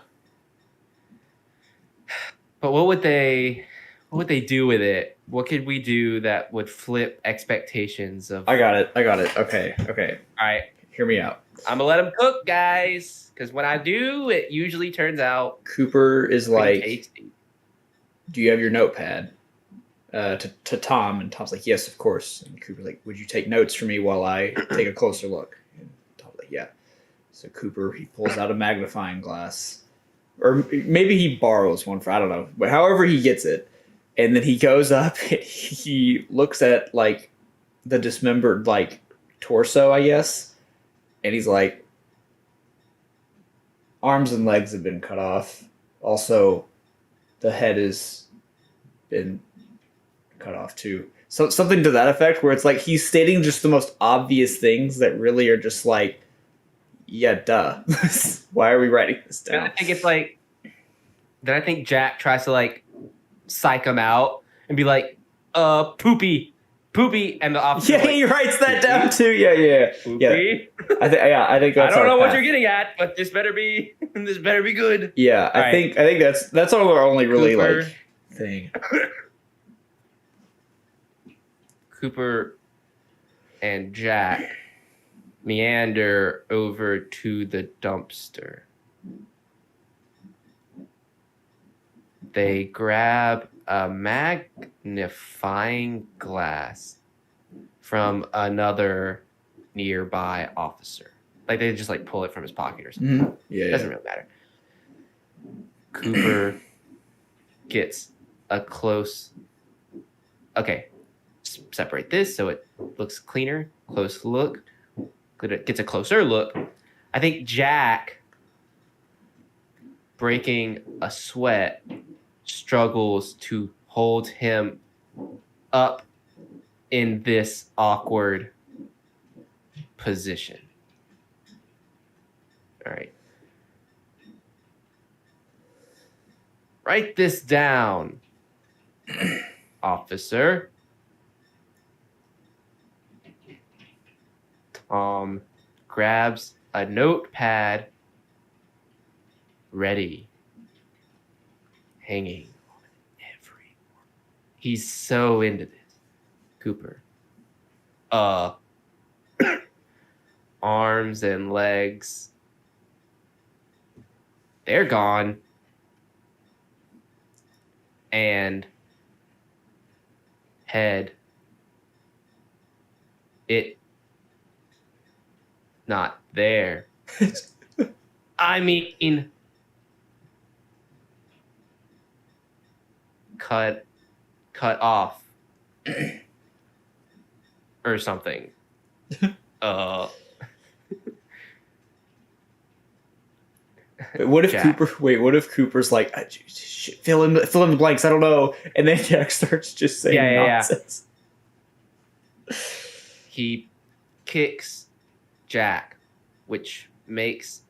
But what would they do with it? What could we do that would flip expectations of... I got it. Okay. All right. Hear me out. I'm going to let them cook, guys. Because when I do, it usually turns out Cooper is like, tasty. do you have your notepad? To Tom, and Tom's like, yes, of course. And Cooper's like, would you take notes for me while I take a closer look? And Tom's like, yeah. So Cooper, he pulls out a magnifying glass. Or maybe he borrows one I don't know. But however he gets it. And then he goes up and he looks at like the dismembered like torso, I guess. And he's like, arms and legs have been cut off. Also, the head has been cut off too. So something to that effect, where it's like he's stating just the most obvious things that really are just like, yeah, duh. Why are we writing this down? I think it's like. Then I think Jack tries to like psych him out and be like, poopy, and the officer. Yeah, like, he writes that poopy? down too. Yeah. Poopy? I think that's I don't know our what path. you're getting at, but this better be good. Yeah, I think that's our only really Cooper. like thing. Cooper and Jack meander over to the dumpster. They grab a magnifying glass from another nearby officer. Like they just like pull it from his pocket or something. Mm-hmm. Yeah, Doesn't really matter. Cooper gets a close. Okay, separate this so it looks cleaner. Close look. Gets a closer look. I think Jack, breaking a sweat, struggles to hold him up in this awkward position. All right. Write this down, officer. Tom grabs a notepad, ready, hanging on every word. He's so into this. Cooper. Arms and legs. They're gone. And head. It not there. I mean, cut off or something. What if Jack. Cooper? Wait, what if Cooper's like, fill in the blanks? I don't know, and then Jack starts just saying nonsense. He kicks Jack, which makes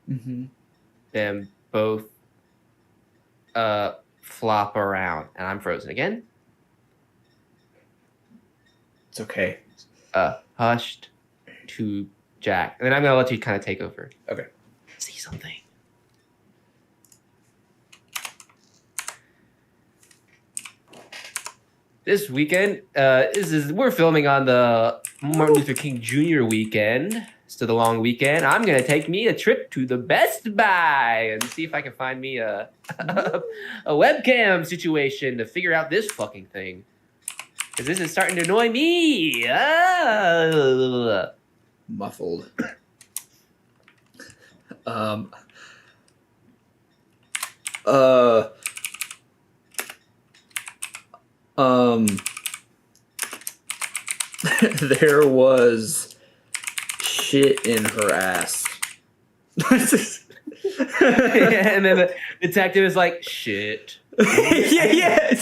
them both flop around, and I'm frozen again. It's okay. Hushed to Jack, and then I'm gonna let you kind of take over. Okay. See something. This weekend, we're filming on the Martin Luther King Jr. weekend. So the long weekend. I'm gonna take me a trip to the Best Buy and see if I can find me a webcam situation to figure out this fucking thing. Because this is starting to annoy me. Muffled. There was shit in her ass. And then the detective is like, shit. yeah.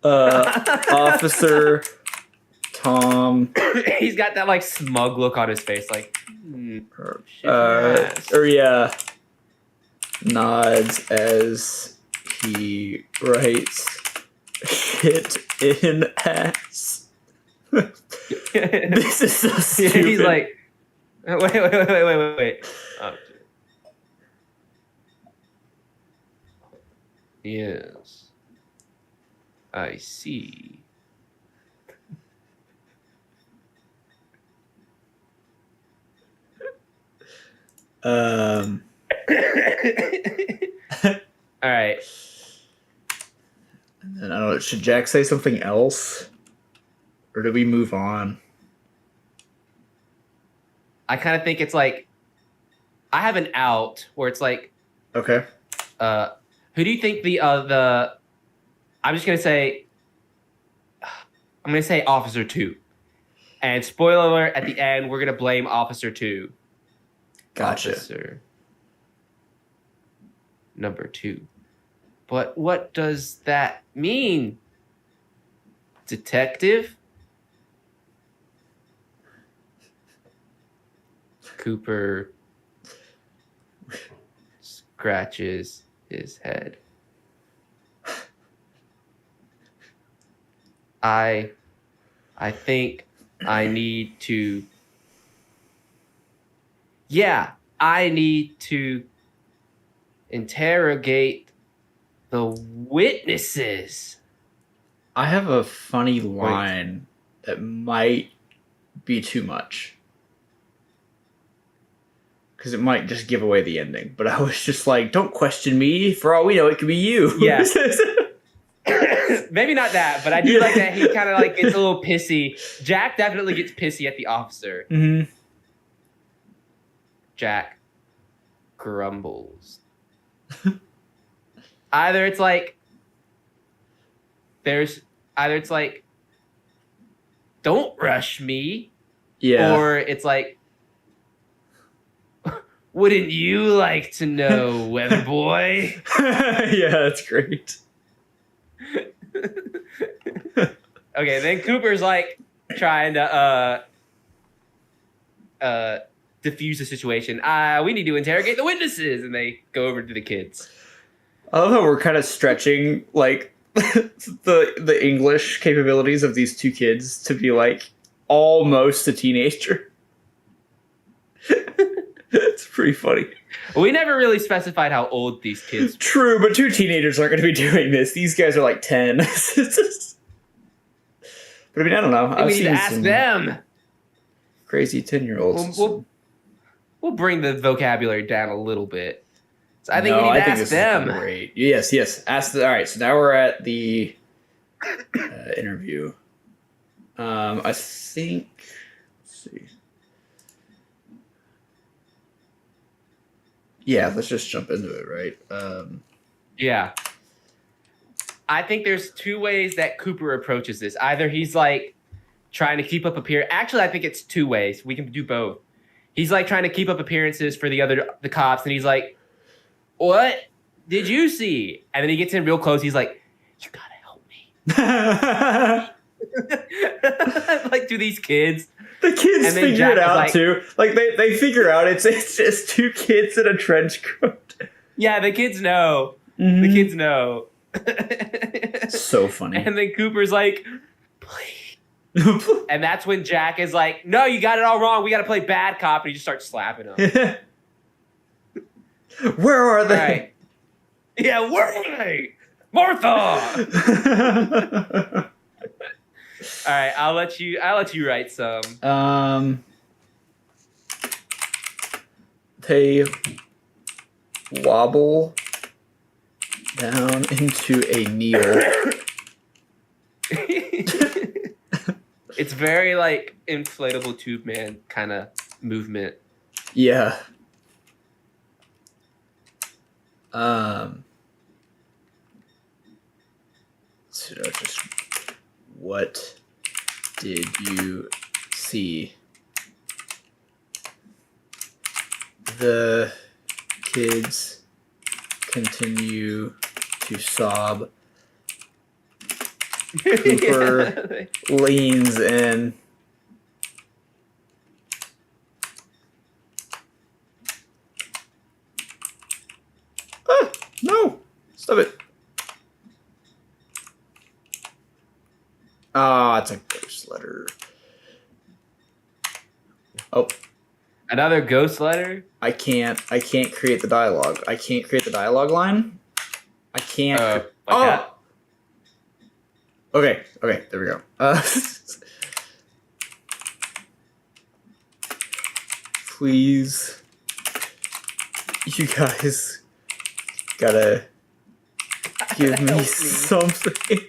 Officer Tom. He's got that like smug look on his face, like, shit in your ass. Nods as he writes shit in ass. This is so stupid. He's like, wait. Oh, yes, I see. All right. And then, I don't know. Should Jack say something else, or do we move on? I kind of think it's like I have an out where it's like, Okay. Who do you think the I'm just gonna say Officer 2. And spoiler alert, at the end, we're gonna blame Officer 2. Gotcha. Officer number 2. But what does that mean? Detective? Cooper scratches his head. I think I need to. Yeah, I need to interrogate the witnesses. I have a funny line that might be too much. Because it might just give away the ending. But I was just like, don't question me. For all we know, it could be you. Yeah. Maybe not that, but I do like that he kind of like gets a little pissy. Jack definitely gets pissy at the officer. Mm-hmm. Jack grumbles. Either it's like, don't rush me. Yeah. Or it's like, wouldn't you like to know, weather boy? Yeah, that's great. Okay, then Cooper's like trying to diffuse the situation. We need to interrogate the witnesses, and they go over to the kids. I love how we're kind of stretching like the English capabilities of these two kids to be like almost a teenager. It's pretty funty. We never really specified how old these kids were. True, but two teenagers aren't going to be doing this. These guys are like 10. But I mean, I don't know. We need to ask them. Crazy 10-year-olds. We'll bring the vocabulary down a little bit. So I think we need to ask them. Great. Yes. All right, so now we're at the interview. I think. Let's see. Yeah, let's just jump into it, right? Yeah. I think there's two ways that Cooper approaches this. Either he's like trying to keep up appearance. Actually, I think it's two ways. We can do both. He's like trying to keep up appearances for the cops, and he's like, "What did you see?" And then he gets in real close. He's like, "You gotta help me." Like, do these kids? The kids figure it out too. Like they figure out it's just two kids in a trench coat. Yeah, the kids know. Mm-hmm. The kids know. So funny. And then Cooper's like, please. And that's when Jack is like, no, you got it all wrong. We got to play bad cop. And he just starts slapping him. Where are they? Right. Yeah, where are they? Martha! All right, I'll let you write some. They wobble down into a kneel. It's very like inflatable tube man kind of movement. Yeah. So just what did you see? The kids continue to sob. Cooper leans in. Ah, no! Stop it. Ah, it's a ghost letter. Oh. Another ghost letter? I can't create the dialogue. I can't create the dialogue line. I can't. That? Okay, there we go. Please, you guys gotta give me something.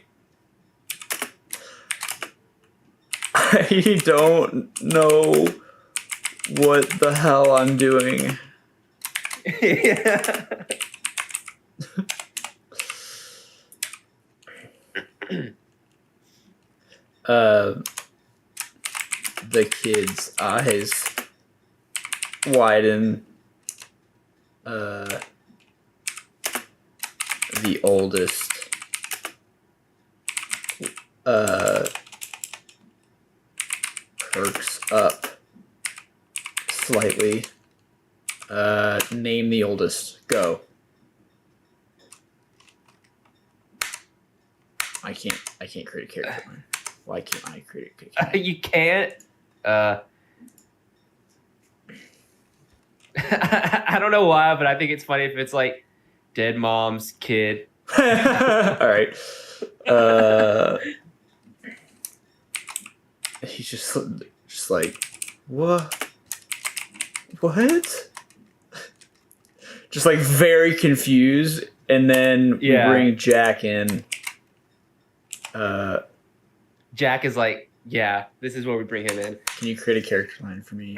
I don't know what the hell I'm doing. Yeah. The kid's eyes widen. The oldest perks up slightly. Name the oldest. Go. I can't create a character line. Why can't I create a character line? You can't. I don't know why, but I think it's funny if it's like dead mom's kid. All right. He's just like, what? Just like very confused, and then we bring Jack in. Jack is like, yeah, this is where we bring him in. Can you create a character line for me?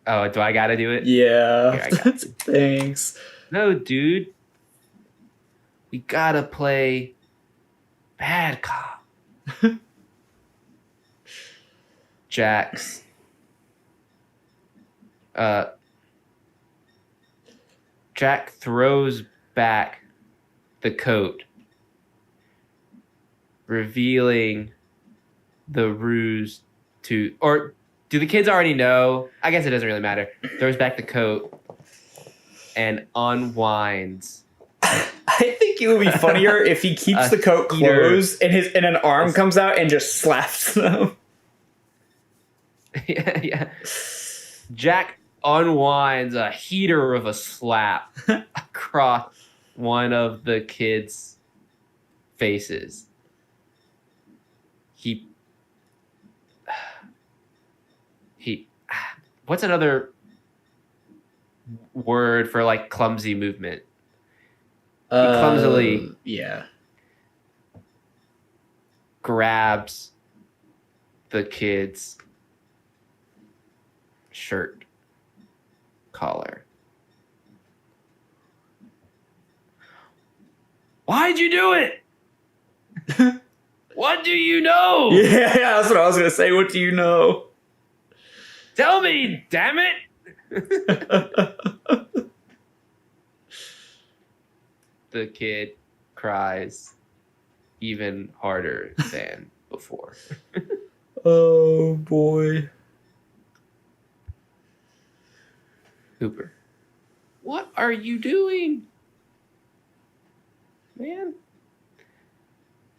Oh, do I gotta do it? Yeah. Here, I got it. Thanks. No, dude. We gotta play bad cop. Jax. Jack throws back the coat, revealing the ruse to, or do the kids already know? I guess it doesn't really matter. Throws back the coat and unwinds. I think it would be funnier if he keeps the coat closed and an arm comes out and just slaps them. Yeah. Jack unwinds a heater of a slap across one of the kids' faces. He what's another word for like clumsy movement? He clumsily grabs the kid's shirt collar. Why'd you do it? What do you know? Yeah, that's what I was gonna say. What do you know? Tell me, damn it! The kid cries even harder than before. Oh boy. Cooper, what are you doing? Man,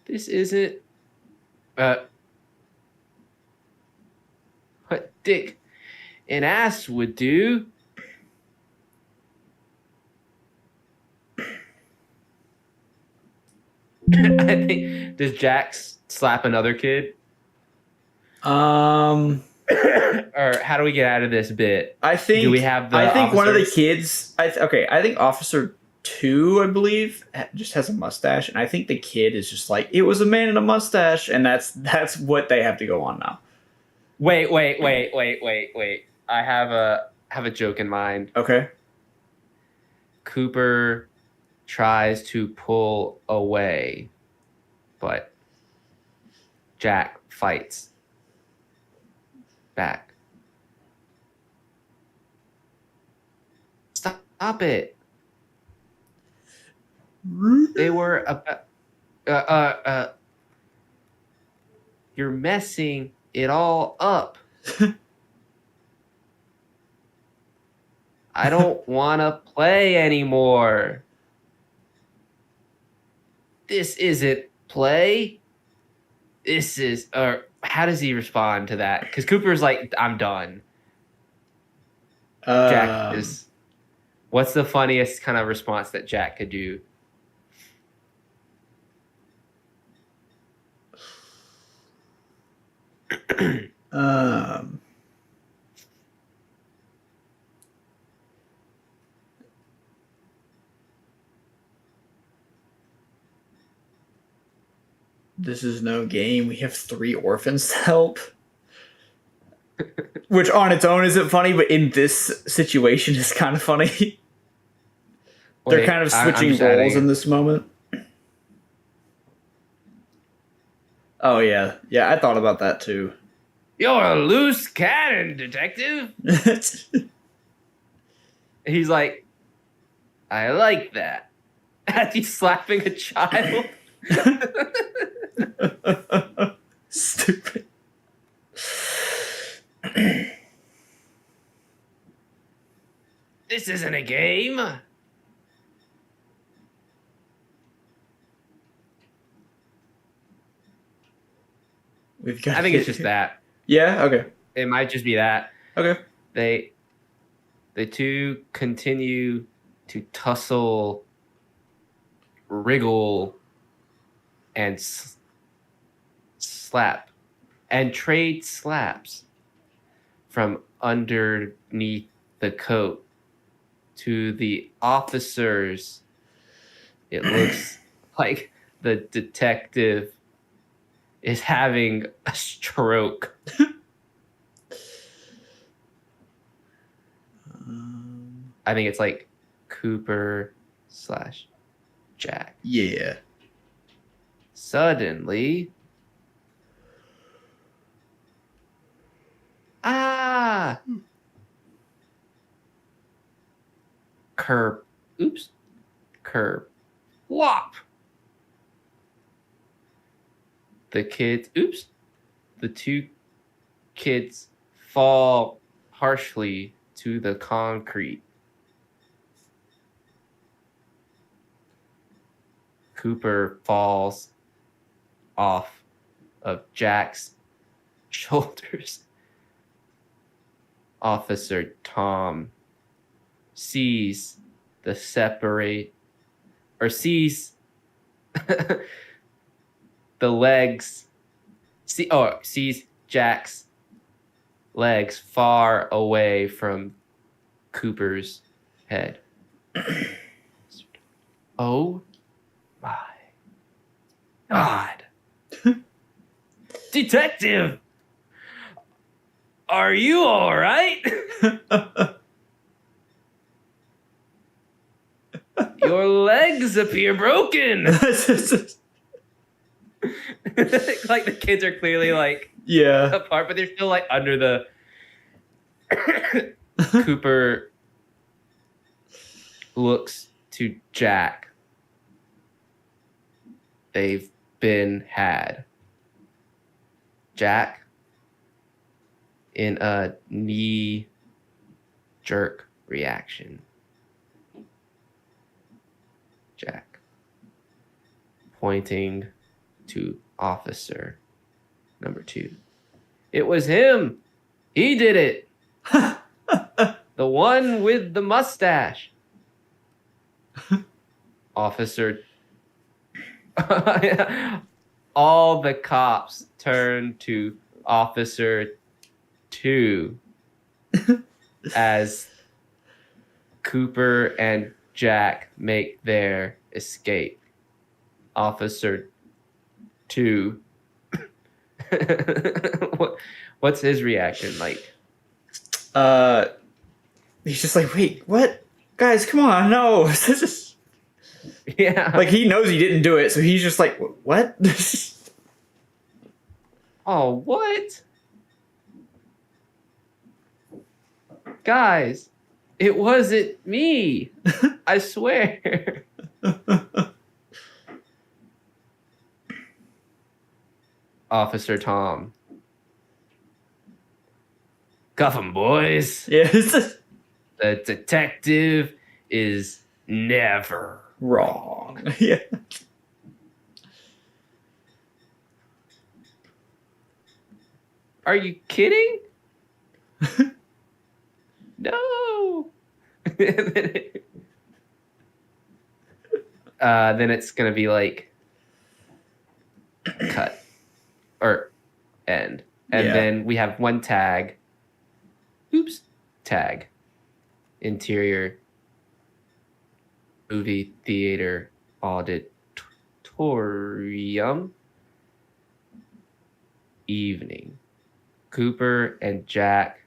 this isn't what dick and ass would do. I think, does Jack slap another kid? Or how do we get out of this bit? I think. Do we have the? I think officer? one of the kids. I think Officer 2, I believe, just has a mustache, and I think the kid is just like, it was a man in a mustache, and that's what they have to go on now. Wait. I have a joke in mind. Okay. Cooper tries to pull away, but Jack fights back. Stop it. They were you're messing it all up. I don't want to play anymore. This isn't play. This is, how does he respond to that? Because Cooper's like, I'm done. Jack is, what's the funniest kind of response that Jack could do? This is no game. We have 3 orphans to help. Which on its own isn't funny, but in this situation is kind of funny. They're kind of switching roles in this moment. Oh, yeah. Yeah, I thought about that, too. You're a loose cannon, detective. He's like, I like that. As he's slapping a child. Stupid. This isn't a game. We've got I think it's just that. Yeah, okay. It might just be that. Okay. The two continue to tussle, wriggle, and slap, and trade slaps from underneath the coat to the officers. It looks like the detective is having a stroke. I think it's like Cooper / Jack. Yeah. Suddenly, curb, whop. The two kids fall harshly to the concrete. Cooper falls off of Jack's shoulders. Officer Tom sees the legs, sees Jack's legs far away from Cooper's head. Oh my God. Detective! Are you all right? Your legs appear broken. Like the kids are clearly like Yeah. apart, but they're still like under the Cooper looks to Jack. They've been had. Jack, in a knee jerk reaction. Jack, pointing to officer number 2. It was him. He did it. The one with the mustache. Officer. All the cops turn to Officer 2 as Cooper and Jack make their escape. Officer 2. What's his reaction like? He's just like, wait, what? Guys, come on, no. This is... Yeah. Like, he knows he didn't do it, so he's just like, what? Oh, what? Guys, it wasn't me. I swear. Officer Tom. Cuff 'em, boys. Yes. The detective is never Wrong. Yeah. Are you kidding? No. Then it's gonna be like cut or end, and Yeah. then we have one tag. Oops, tag. Interior movie theater auditorium. Evening. Cooper and Jack,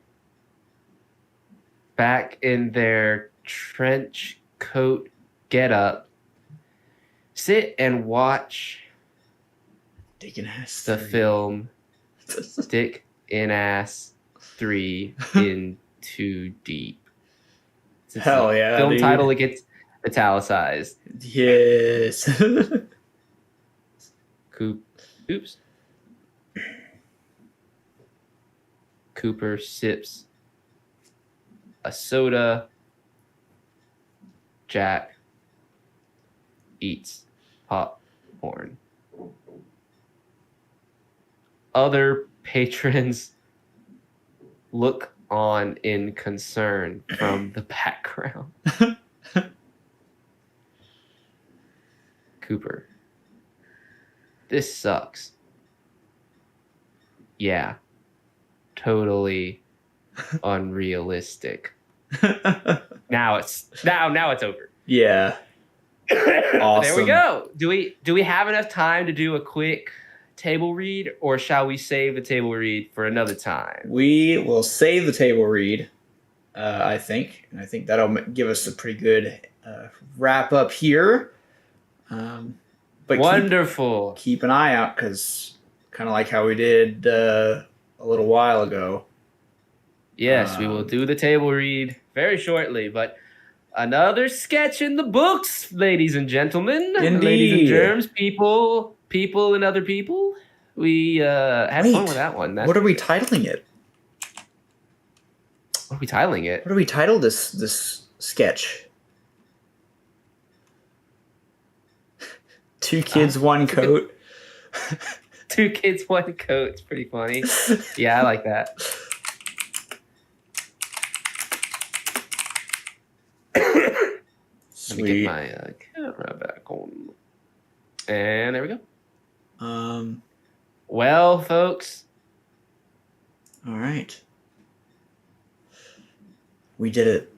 back in their trench coat getup, sit and watch Dick and Ass the 3. film Dick in Ass 3 in Too Deep. It's Hell the yeah, film dude. title, it gets italicized. Yes. Oops. Cooper sips a soda. Jack eats popcorn. Other patrons look on in concern from the background. Cooper. This sucks. Yeah. Totally unrealistic. Now it's over. Yeah. Awesome. There we go. Do we have enough time to do a quick table read, or shall we save the table read for another time? We will save the table read, I think. And I think that'll give us a pretty good wrap up here. But wonderful. Keep an eye out, because kind of like how we did a little while ago. Yes, we will do the table read very shortly, but another sketch in the books, ladies and gentlemen. Indeed. Ladies and germs, people and other people. We had fun with that one. What are we titling it? What are we titling it? What do we title this sketch? Two kids, one coat. Two kids, one coat. It's pretty funny. Yeah, I like that. Sweet. Let me get my camera back on. And there we go. Well, folks. All right. We did it.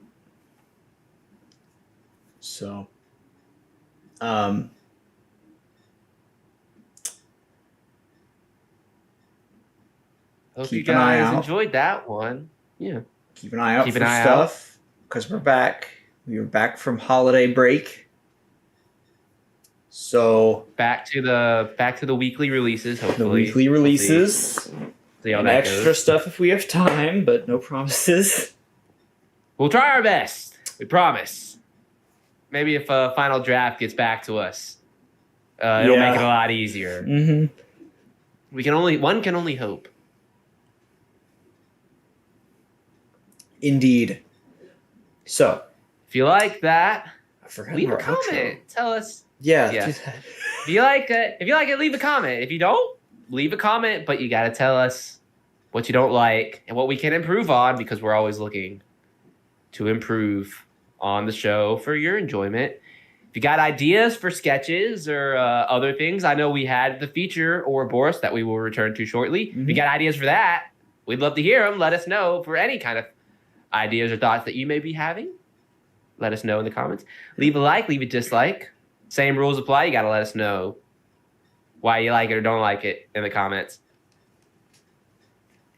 So, hope keep you an eye guys out. enjoyed that one. Yeah. Keep an eye out for stuff, because we're back. We were back from holiday break. So back to the weekly releases, hopefully. the weekly releases. See how and that extra goes. stuff if we have time, but no promises. We'll try our best. We promise. Maybe if a final draft gets back to us, it'll make it a lot easier. Mm-hmm. One can only hope. Indeed. So, if you like that, leave a our comment. outro. Tell us. Yeah. Yeah. Do that. If you like it, leave a comment. If you don't, leave a comment, but you got to tell us what you don't like and what we can improve on, because we're always looking to improve on the show for your enjoyment. If you got ideas for sketches or other things, I know we had the feature Ouroboros that we will return to shortly. If you got ideas for that, we'd love to hear them. Let us know for any kind of ideas or thoughts that you may be having. Let us know in the comments. Leave a like, leave a dislike. Same rules apply. You got to let us know why you like it or don't like it in the comments.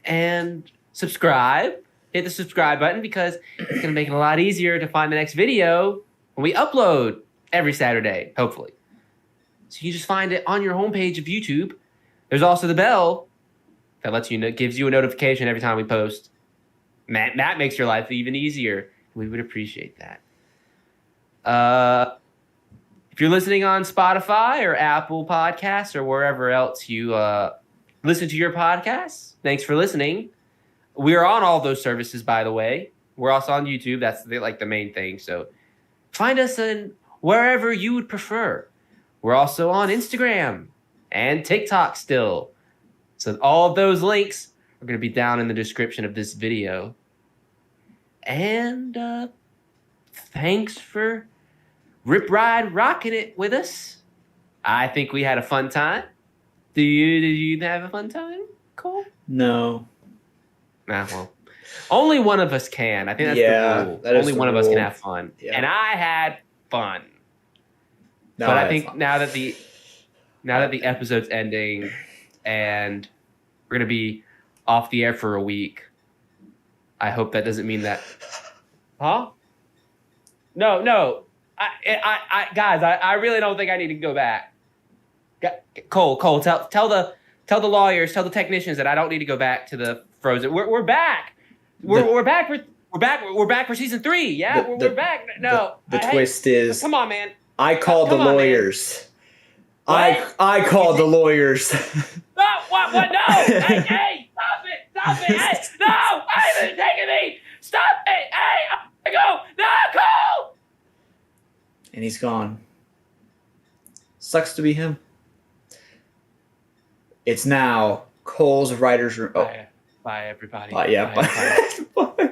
And subscribe. Hit the subscribe button, because it's going to make it a lot easier to find the next video when we upload every Saturday, hopefully. So you just find it on your homepage of YouTube. There's also the bell that lets you know, gives you a notification every time we post. That makes your life even easier. We would appreciate that. If you're listening on Spotify or Apple Podcasts or wherever else you listen to your podcasts, thanks for listening. We're on all those services, by the way. We're also on YouTube. That's the main thing. So find us in wherever you would prefer. We're also on Instagram and TikTok still. So all of those links are going to be down in the description of this video. And thanks for Rip Ride rocking it with us. I think we had a fun time. Did you have a fun time, Cole? No. Nah, well, only one of us can. I think that's the rule. Only one of us can have fun. Yeah. And I had fun. No, but I think now that the episode's ending and we're gonna be off the air for a week, I hope that doesn't mean that. Huh? No. I guys, I really don't think I need to go back. Cole, tell the lawyers, tell the technicians that I don't need to go back to the Frozen. We're back. We're back. We're back for season 3. Yeah, we're back. No, the twist is, come on, man. I called the Come on, man. lawyers. What? I called the lawyers. No, what? No! Hey, stop it! Hey, no! Ivan's taking me! Stop it! Hey, I go! No, Cole! And he's gone. Sucks to be him. It's now Cole's writer's room. Oh, Bye, everybody. yeah. Bye. Bye.